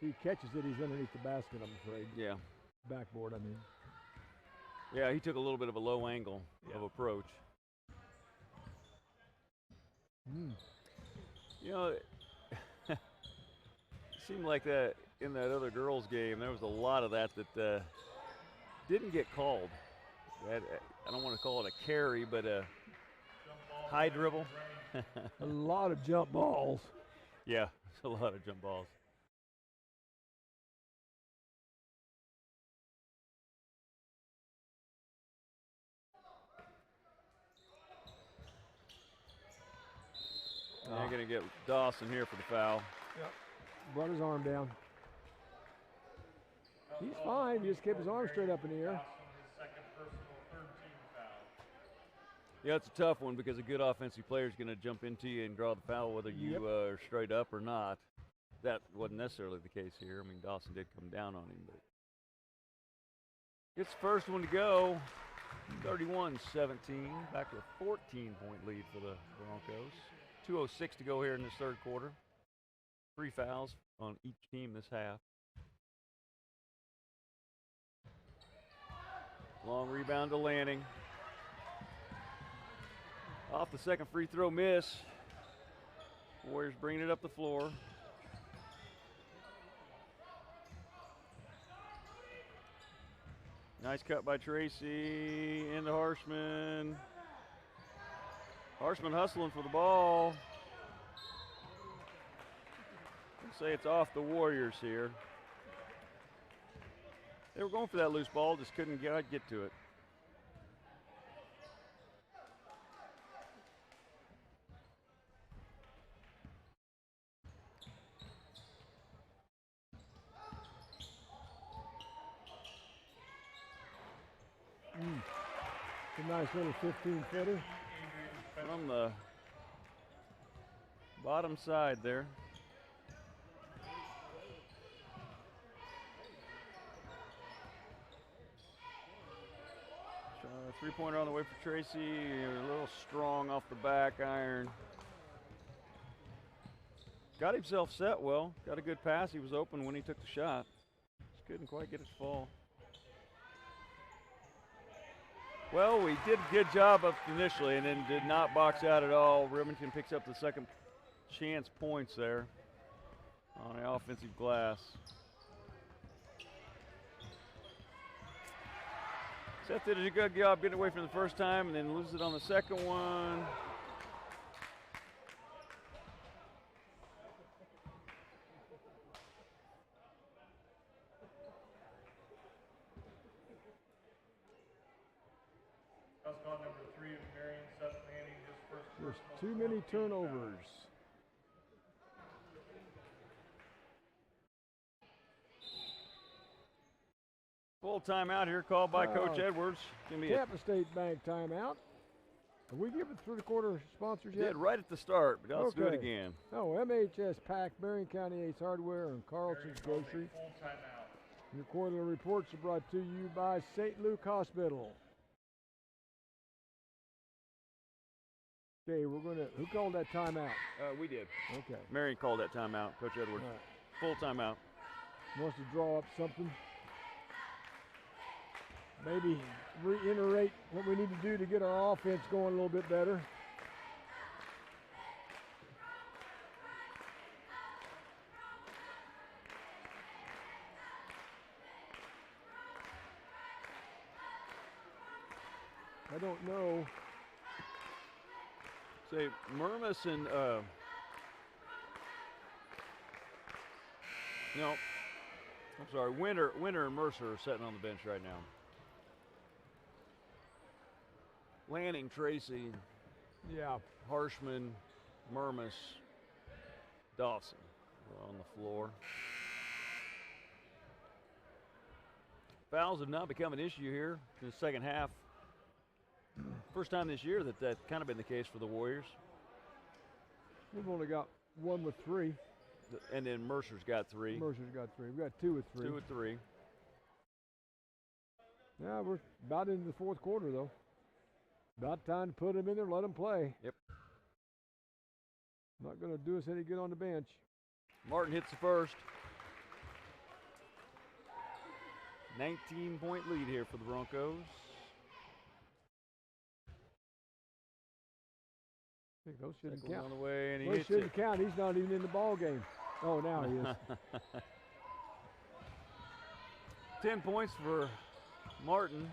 He catches it, he's underneath the basket, I'm afraid. Yeah. Backboard, I mean. Yeah, he took a little bit of a low angle of approach. You know, it seemed like that in that other girls' game, there was a lot of that didn't get called. I don't want to call it a carry, but a high dribble. A lot of jump balls. Yeah, a lot of jump balls. They're going to get Dawson here for the foul. Yep. Brought his arm down. He's fine. He just kept his arm straight up in the air. Yeah, it's a tough one because a good offensive player is going to jump into you and draw the foul whether you are straight up or not. That wasn't necessarily the case here. I mean, Dawson did come down on him, but it's the first one to go. 31-17, back to a 14-point lead for the Broncos. 2:06 to go here in this third quarter. 3 fouls on each team this half. Long rebound to Lanning. Off the second free throw miss. Warriors bringing it up the floor. Nice cut by Tracy into Harshman. Harshman hustling for the ball. I'll say it's off the Warriors here. They were going for that loose ball, just couldn't get to it. A nice little 15-footer. From the bottom side there. Three-pointer on the way for Tracy. A little strong off the back iron. Got himself set well. Got a good pass. He was open when he took the shot. Just couldn't quite get it to fall. Well, we did a good job up initially and then did not box out at all. Remington picks up the second chance points there on the offensive glass. Seth did a good job getting away from the first time and then loses it on the second one. There's too many turnovers. Full timeout here called by Coach Edwards. Tampa State Bank timeout. Have we given through the quarter sponsors yet? Did right at the start, but let's do it again. Oh, MHS Pack, Marion County Ace Hardware, and Carlson's Grocery. Your quarterly reports are brought to you by St. Luke Hospital. Okay, who called that timeout? We did. Okay. Marion called that timeout, Coach Edwards. Right. Full timeout. Wants to draw up something. maybe reiterate what we need to do to get our offense going a little bit better. I don't know. Say, Murmas and, no, I'm sorry, Winter and Mercer are sitting on the bench right now. Lanning, Tracy, Yeah. Harshman, Murmas, Dawson are on the floor. Fouls have not become an issue here in the second half. First time this year that's kind of been the case for the Warriors. We've only got one with 3. And then Mercer's got 3. Mercer's got 3. We've got 2 with 3. 2 with 3. Yeah, we're about into the fourth quarter, though. About time to put them in there, let them play. Yep. Not going to do us any good on the bench. Martin hits the first. 19-point lead here for the Broncos. I think those shouldn't Second count. on the way, and he Those hits shouldn't it. count. He's not even in the ball game. Oh, now he is. 10 points for Martin.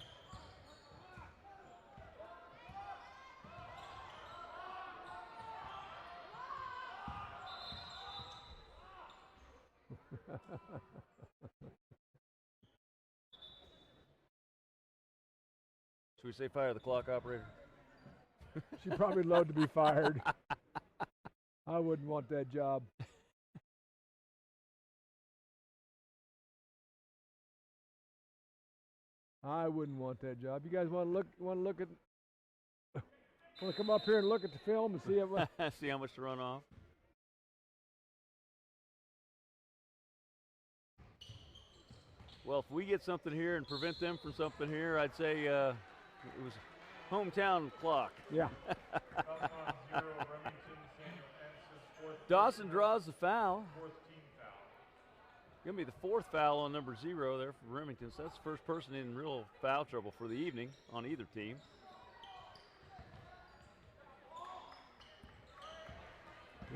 Should we say fire the clock operator? She'd probably love to be fired. I wouldn't want that job. I wouldn't want that job. You guys want to look? Want to look at? Want to come up here and look at the film and see it? See how much to run off. Well, if we get something here and prevent them from something here, I'd say it was hometown clock. Yeah. Dawson draws the foul. Fourth team foul. Gonna be the 4th foul on number 0 there for Remington. So that's the first person in real foul trouble for the evening on either team.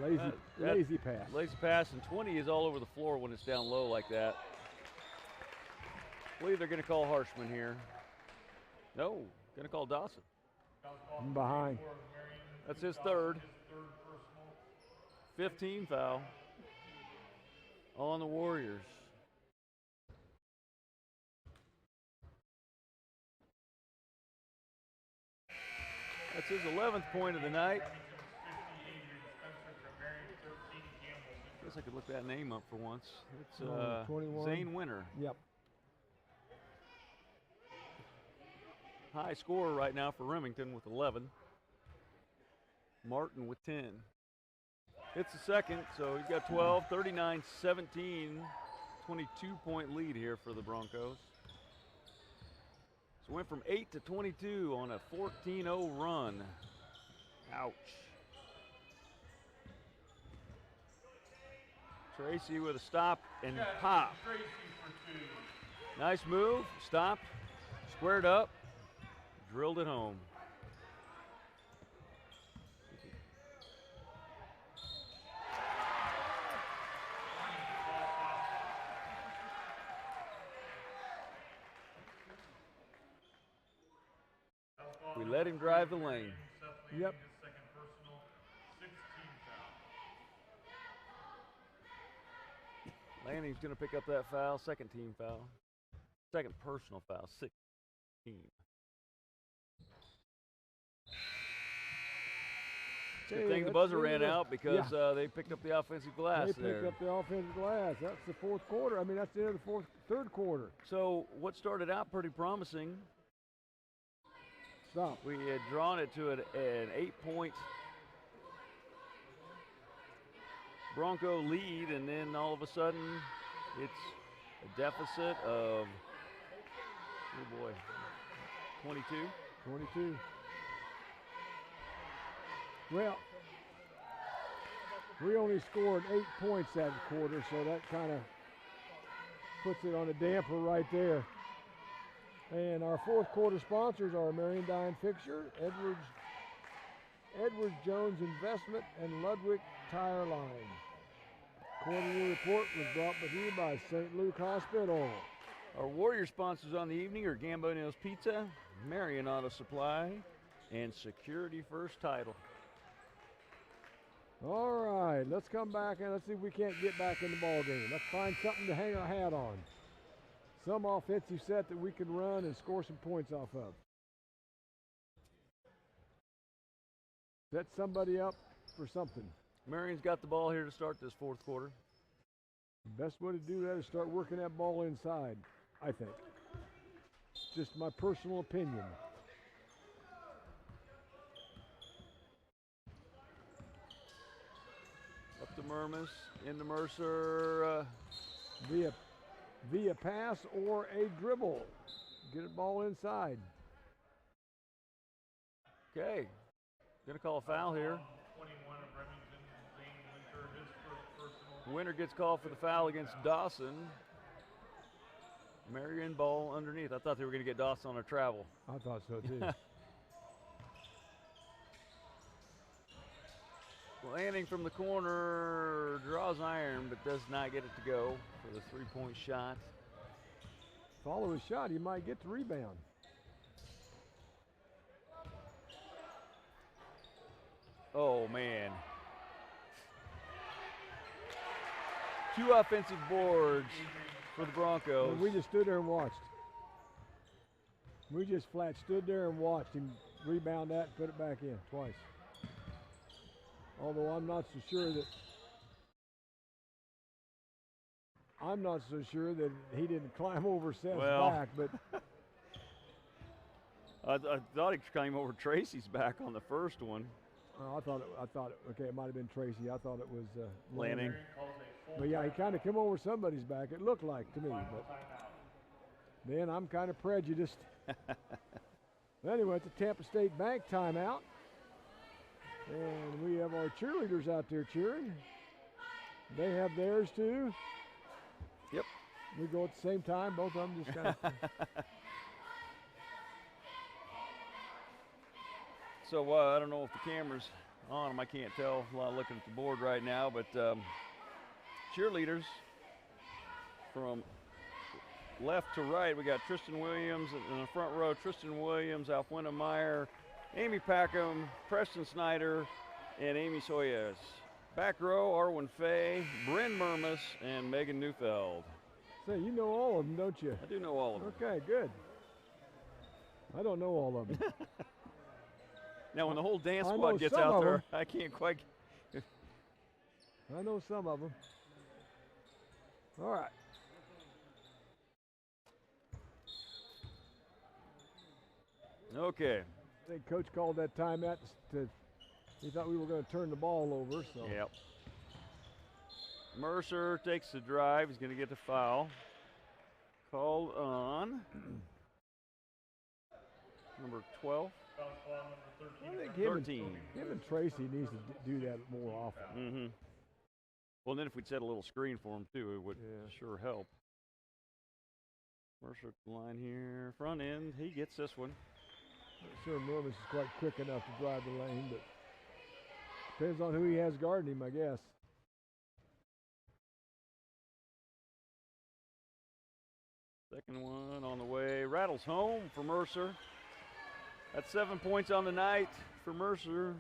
Lazy pass. Lazy pass, and 20 is all over the floor when it's down low like that. I believe they're going to call Harshman here. No, going to call Dawson. I'm behind. That's his third. 15 foul on the Warriors. That's his 11th point of the night. Guess I could look that name up for once. It's 21. Zane Winter. Yep. High scorer right now for Remington with 11. Martin with 10. It's the second, so he's got 12, 39-17, 22-point lead here for the Broncos. So went from 8 to 22 on a 14-0 run. Ouch. Tracy with a stop and pop. Nice move, stopped, squared up, drilled it home. We let him drive the lane. Yep. Lanning's going to pick up that foul, second team foul. Second personal foul, 6th team. Good thing the buzzer ran out because they picked up the offensive glass They picked up the offensive glass. That's the fourth quarter. I mean, that's the end of the third quarter. So what started out pretty promising, Stop. we had drawn it to an 8-point Bronco lead, and then all of a sudden it's a deficit of, oh boy, 22? 22. Well, we only scored 8 points that quarter, so that kind of puts it on a damper right there. And our fourth quarter sponsors are Marion Dine Fixture, Edwards Jones Investment, and Ludwig Tire Line. Quarterly report was brought to you by St. Luke Hospital. Our Warrior sponsors on the evening are Gambino's Pizza, Marion Auto Supply, and Security First Title. All right, let's come back and let's see if we can't get back in the ball game. Let's find something to hang our hat on. Some offensive set that we can run and score some points off of. Set somebody up for something. Marion's got the ball here to start this fourth quarter. The best way to do that is start working that ball inside, I think. Just my personal opinion. Up to Murmas, into Mercer. Via pass or a dribble. Get a ball inside. Okay. Gonna call a foul here. 21 of Remington, Zane Winter, his first personal. Winter gets called for the foul against Dawson. Marion ball underneath. I thought they were going to get Dawson on a travel. I thought so too. Landing from the corner, draws iron, but does not get it to go for the three-point shot. Follow his shot, he might get the rebound. Oh, man. 2 offensive boards for the Broncos. And we just stood there and watched. We just flat stood there and watched him rebound that and put it back in twice. Although I'm not so sure that he didn't climb over Seth's back, but I thought he came over Tracy's back on the first one. I thought okay, it might have been Tracy. I thought it was Lanning. But yeah, he kind of came over somebody's back. It looked like to me, but then I'm kind of prejudiced. Anyway, it's a Tampa State Bank timeout. And we have our cheerleaders out there cheering. They have theirs too. Yep. We go at the same time, both of them just kind of. So I don't know if the camera's on them. I can't tell. A lot looking at the board right now, but cheerleaders from left to right. We got Tristan Williams in the front row. Tristan Williams, Alfwena Meyer, Amy Packham, Preston Snyder, and Amy Soyes. Back row, Arwen Fay, Bryn Murmas, and Megan Neufeld. So you know all of them, don't you? I do know all of them. Okay, good. I don't know all of them. Now, when the whole dance squad gets out there, I can't quite. I know some of them. All right. Okay. I think Coach called that timeout he thought we were going to turn the ball over. So. Yep. Mercer takes the drive. He's going to get the foul. Called on number 12. I think him 13. Him and Tracy needs to do that more often. Mm-hmm. Well, then if we'd set a little screen for him too, it would sure help. Mercer line here, front end. He gets this one. Not sure Norman is quite quick enough to drive the lane, but depends on who he has guarding him, I guess. Second one on the way. Rattles home for Mercer. That's 7 points on the night for Mercer.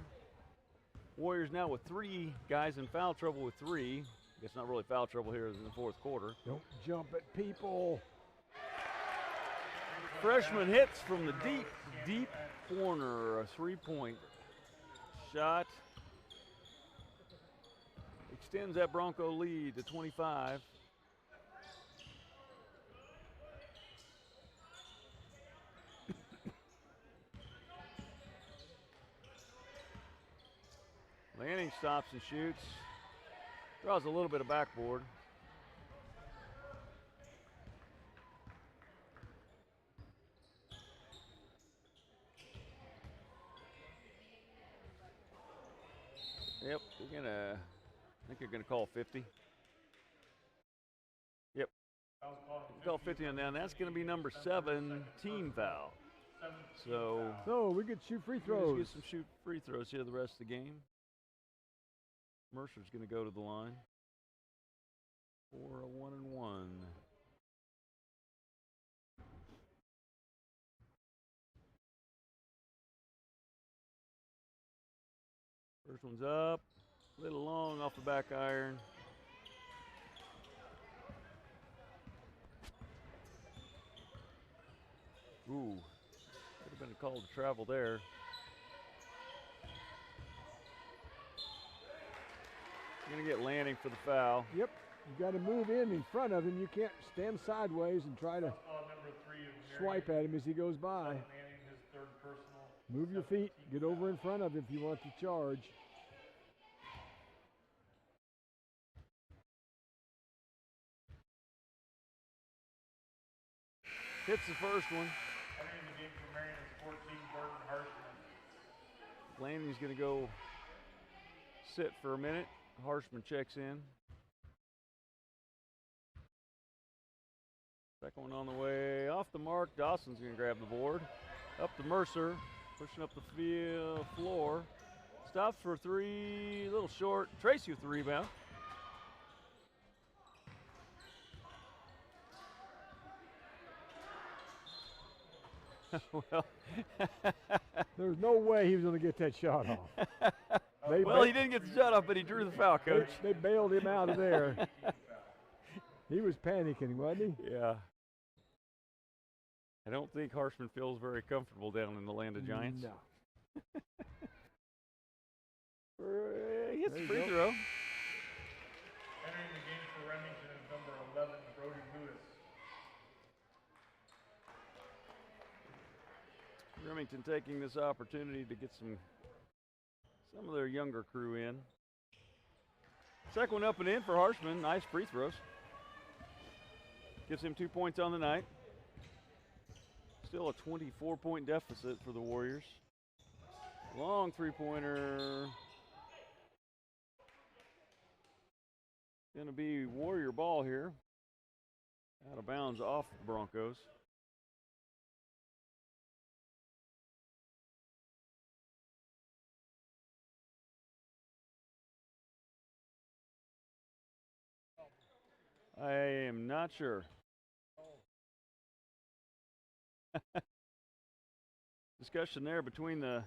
Warriors now with 3 guys in foul trouble with 3. I guess not really foul trouble here in the fourth quarter. Don't jump at people. Freshman hits from the deep corner. A 3-point shot. Extends that Bronco lead to 25. Lanning stops and shoots. Draws a little bit of backboard. Yep, I think you're gonna call 50. Yep. call 50 on down. That's going to be number 7 team foul. So we could shoot free let's throws. get some shoot free throws here the rest of the game. Mercer's going to go to the line for a 1-and-1. First one's up, a little long off the back iron. Ooh, could have been a call to travel there. You're gonna get Lanning for the foul. Yep, you got to move in front of him. You can't stand sideways and try to swipe at him as he goes by. Move your feet, get over in front of him if you want to charge. Hits the first one. Entering the game for Marion is 14, Gordon Harshman. Lanning's going to go sit for a minute. Harshman checks in. Second one on the way. Off the mark. Dawson's going to grab the board. Up to Mercer. Pushing up the floor. Stops for 3. A little short. Tracy with the rebound. Well, there's no way he was going to get that shot off. Well, he didn't get the shot off, but he drew the foul, Coach. They bailed him out of there. He was panicking, wasn't he? Yeah. I don't think Harshman feels very comfortable down in the land of giants. No. He hits the free throw. Entering the game for Remington is number 11, Brody Lewis. Remington taking this opportunity to get some of their younger crew in. Second one up and in for Harshman. Nice free throws. Gives him 2 points on the night. Still a 24-point deficit for the Warriors. Long three-pointer. Gonna be Warrior ball here. Out of bounds off the Broncos. I am not sure. Discussion there between the.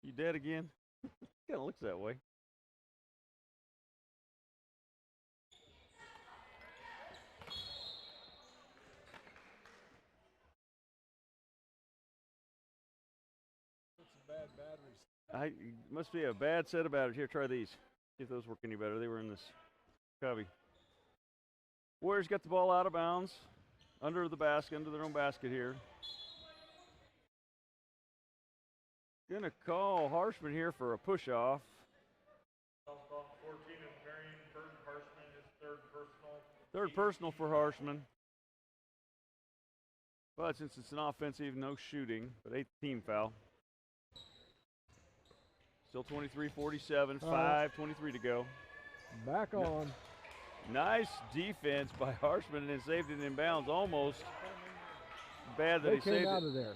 You dead again? Kind of looks that way. Bad batteries. Must be a bad set of batteries. Here, try these. See if those work any better. They were in this cubby. Warriors got the ball out of bounds, under the basket, under their own basket here. Gonna call Harshman here for a push-off. 14 of Marion, Burton Harshman, his third personal. Third personal for Harshman. But since it's an offensive, no shooting, but 8th team foul. Still 23-47, 5:23 to go. Back on. Nice defense by Harshman, and then saved it in bounds almost. Bad that he saved it. They came out of there.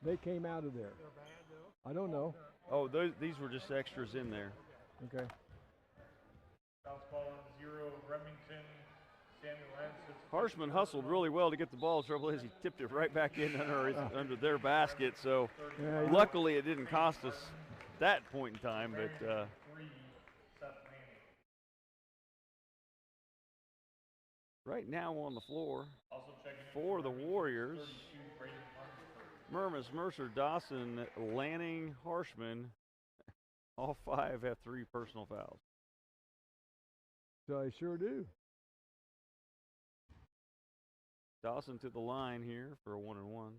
They came out of there. I don't know. Oh, these were just extras in there. Okay. Southpaw 0, Remington, Samuel Hansen. Harshman hustled really well to get the ball. Trouble is he tipped it right back in under their basket. So luckily it didn't cost us that point in time. But right now on the floor for the Warriors, Murmas, Mercer, Dawson, Lanning, Harshman, all 5 have 3 personal fouls. So I sure do. Dawson to the line here for a 1-and-1.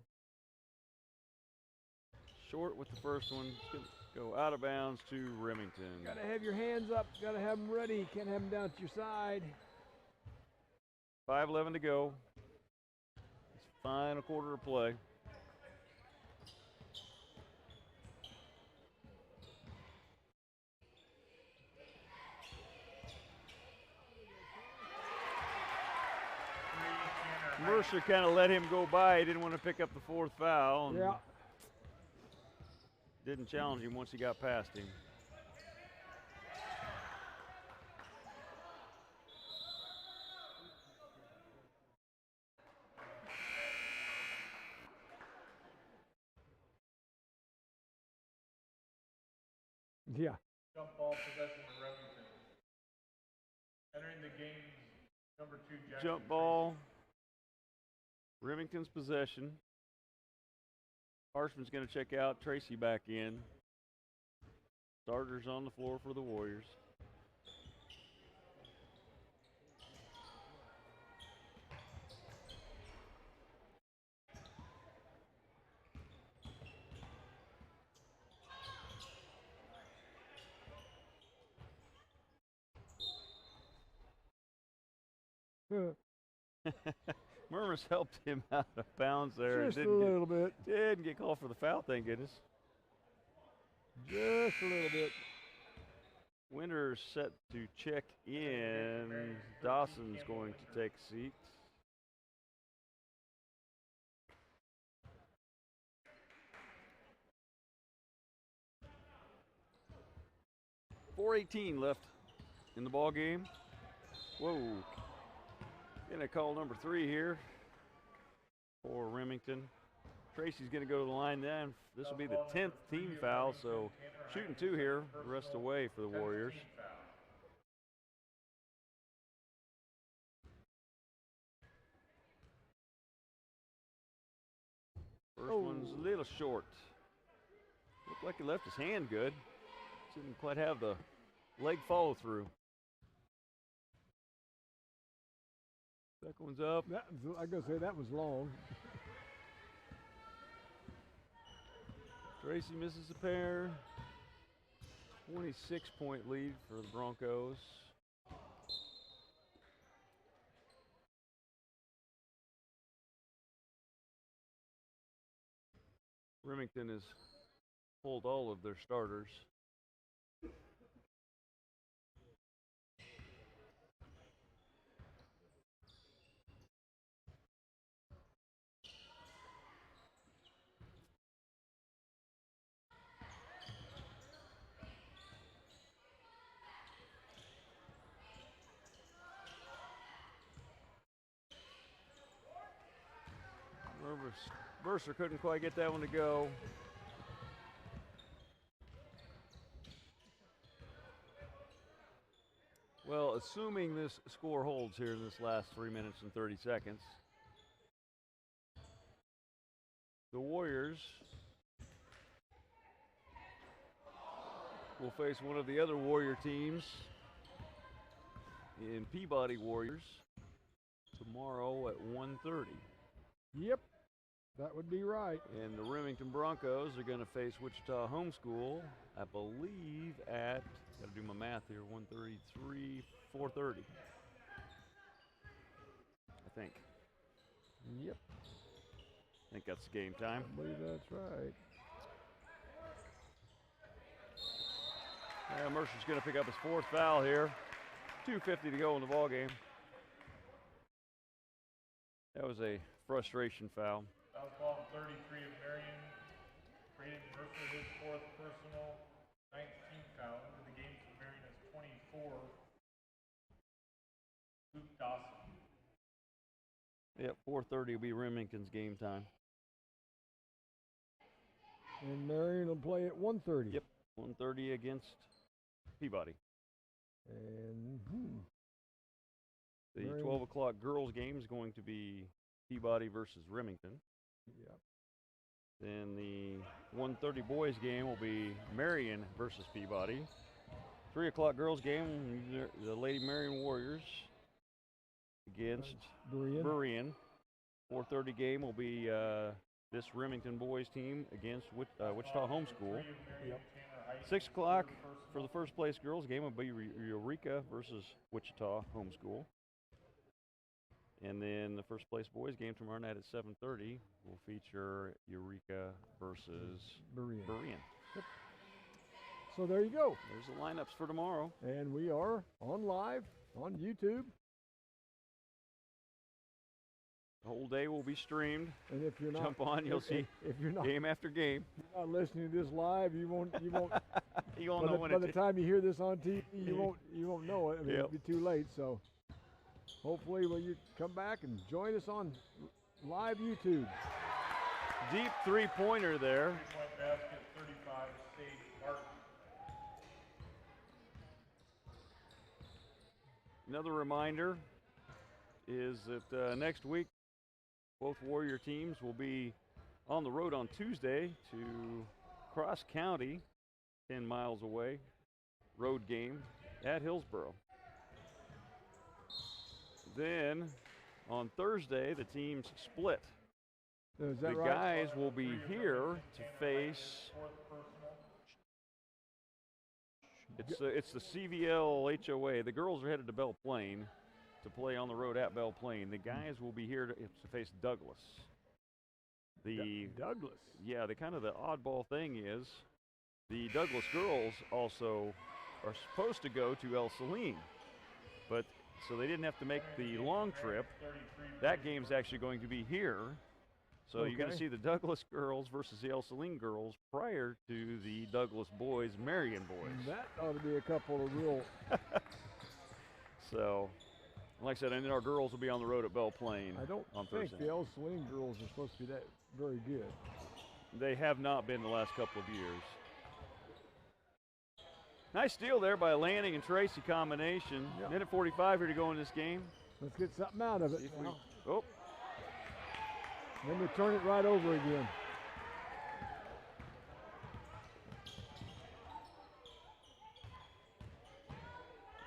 Short with the first one. It's going to go out of bounds to Remington. Got to have your hands up. Got to have them ready. Can't have them down to your side. 5:11 to go. It's final quarter of play. Mercer kind of let him go by. He didn't want to pick up the fourth foul. And Yeah. didn't challenge him once he got past him. Yeah. Jump ball possession to Remington. Entering the game's number 2 Jackson. Jump ball. Remington's possession. Harshman's going to check out. Tracy back in. Starters on the floor for the Warriors. Murmurs helped him out of bounds there. Just a little bit. Didn't get called for the foul, thank goodness. Just a little bit. Winter's set to check in. Dawson's going to take a seat. .418 left in the ball game. Whoa. Getting a call number 3 here for Remington. Tracy's going to go to the line then. This will be the 10th team foul, so shooting 2 here, the rest away for the Warriors. First one's a little short. Looked like he left his hand good. Didn't quite have the leg follow through. Second one's up. I gotta say that was long. Tracy misses a pair. 26-point lead for the Broncos. Remington has pulled all of their starters. Mercer couldn't quite get that one to go. Well, assuming this score holds here in this last 3 minutes and 30 seconds, the Warriors will face one of the other Warrior teams in Peabody Warriors tomorrow at 1:30. Yep, that would be right. And the Remington Broncos are going to face Wichita Homeschool, I believe, at, got to do my math here, 1:33, 4:30. I think. Yep. I think that's game time. I believe that's right. Yeah, Mercer's going to pick up his 4th foul here. 2:50 to go in the ball game. That was a frustration foul. That was ball 33 of Marion. Braden Mercer, his 4th personal, 19th foul. Into the game for Marion is 24. Luke Dawson. Yep, 4:30 will be Remington's game time. And Marion will play at 1:30. Yep, 1:30 against Peabody. And The Marion. 12 o'clock girls game is going to be Peabody versus Remington. Yep. Then the 1:30 boys game will be Marion versus Peabody. 3 o'clock girls game, the Lady Marion Warriors against Marion. 4:30 game will be this Remington boys team against Wichita Homeschool. Yep. 6 o'clock for the first place girls game will be Eureka versus Wichita Homeschool. And then the first place boys game tomorrow night at 7:30 will feature Eureka versus Marion. Yep. So there you go. There's the lineups for tomorrow. And we are on live on YouTube. Whole day will be streamed. And if you're not, jump on, you'll see if you're not game after game. not listening to this live, you won't. You won't know when by the time you hear this on TV, you won't know it. I mean, Yep. it'll be too late. So hopefully, when you come back and join us on live YouTube. Deep three-pointer there. 3-point basket, 35, Sage Martin. Another reminder is that next week, both Warrior teams will be on the road on Tuesday to Cross County, 10 miles away, road game at Hillsboro. Then on Thursday, the teams split. Is that The right? guys will be here to face. It's the CVL HOA. The girls are headed to Belle Plaine to play on the road at Belle Plaine. The guys will be here to face Douglas. Douglas. Yeah, the kind of the oddball thing is the Douglas girls also are supposed to go to El Saline, but so they didn't have to make the long trip. That game's actually going to be here. So you're going to see the Douglas girls versus the El Saline girls prior to the Douglas boys, Marion boys. That ought to be a couple of real. So, like I said, and then our girls will be on the road at Belle Plaine I don't on think Thursday. the El Saline girls are supposed to be that very good. They have not been the last couple of years. Nice steal there by Lanning and Tracy combination. Yep. Minute 45 here to go in this game. Let's get something out of it. See if we- now. Oh, Then we turn it right over again.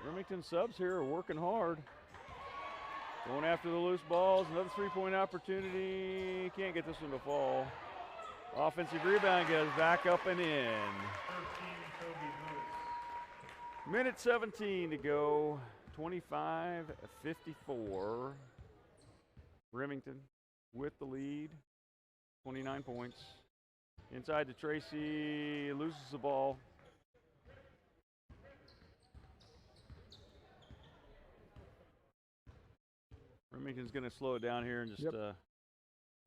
Remington subs here are working hard. Going after the loose balls. Another three-point opportunity. Can't get this one to fall. Offensive rebound goes back up and in. 13, Toby Lewis. Minute 17 to go. 25-54. Remington with the lead. 29 points. Inside to Tracy. Loses the ball. Remington's going to slow it down here and just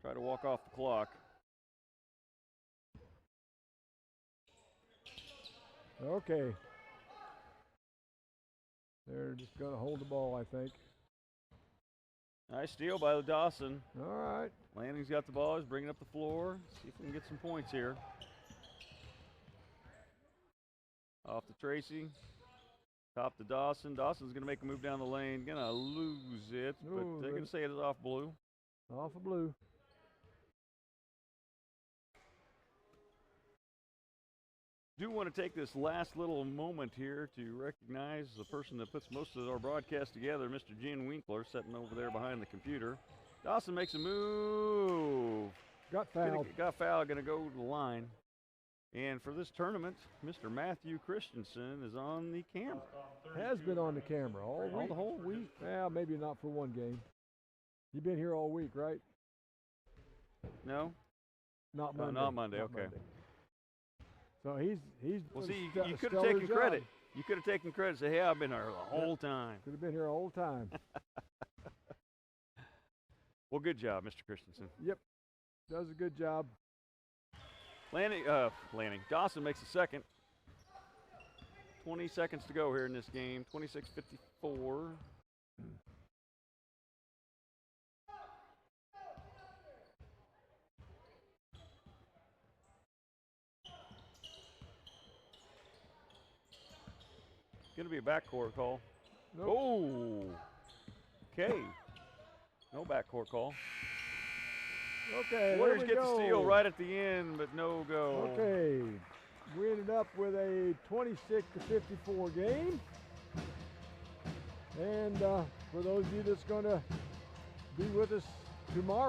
try to walk off the clock. Okay. They're just going to hold the ball, I think. Nice steal by Dawson. All right. Lanning's got the ball. He's bringing up the floor. See if we can get some points here. Off to Tracy. Top to Dawson. Dawson's going to make a move down the lane. Going to lose it, but Ooh, they're going to say it is off blue. Off of blue. Do want to take this last little moment here to recognize the person that puts most of our broadcast together, Mr. Gene Winkler, sitting over there behind the computer. Dawson makes a move. Got fouled. Got fouled, going to go to the line. And for this tournament, Mr. Matthew Christensen is on the camera. Has been on the camera all week. The whole week. Well, maybe not for one game. You've been here all week, right? No? Not Oh, Monday. not Monday, okay. So he's Well, done see, a you could have stellar taken job. credit. You could have taken credit and say, hey, I've been here the whole time. Could have been here the whole time. Well, good job, Mr. Christensen. Yep. Does a good job. Lanning, Dawson makes a second. 20 seconds to go here in this game. 26-54. Going to be a backcourt call. Nope. Oh, okay. No backcourt call. Okay. Warriors there we get the go. steal right at the end, but no go. Okay. We ended up with a 26-54 game. And for those of you that's going to be with us tomorrow,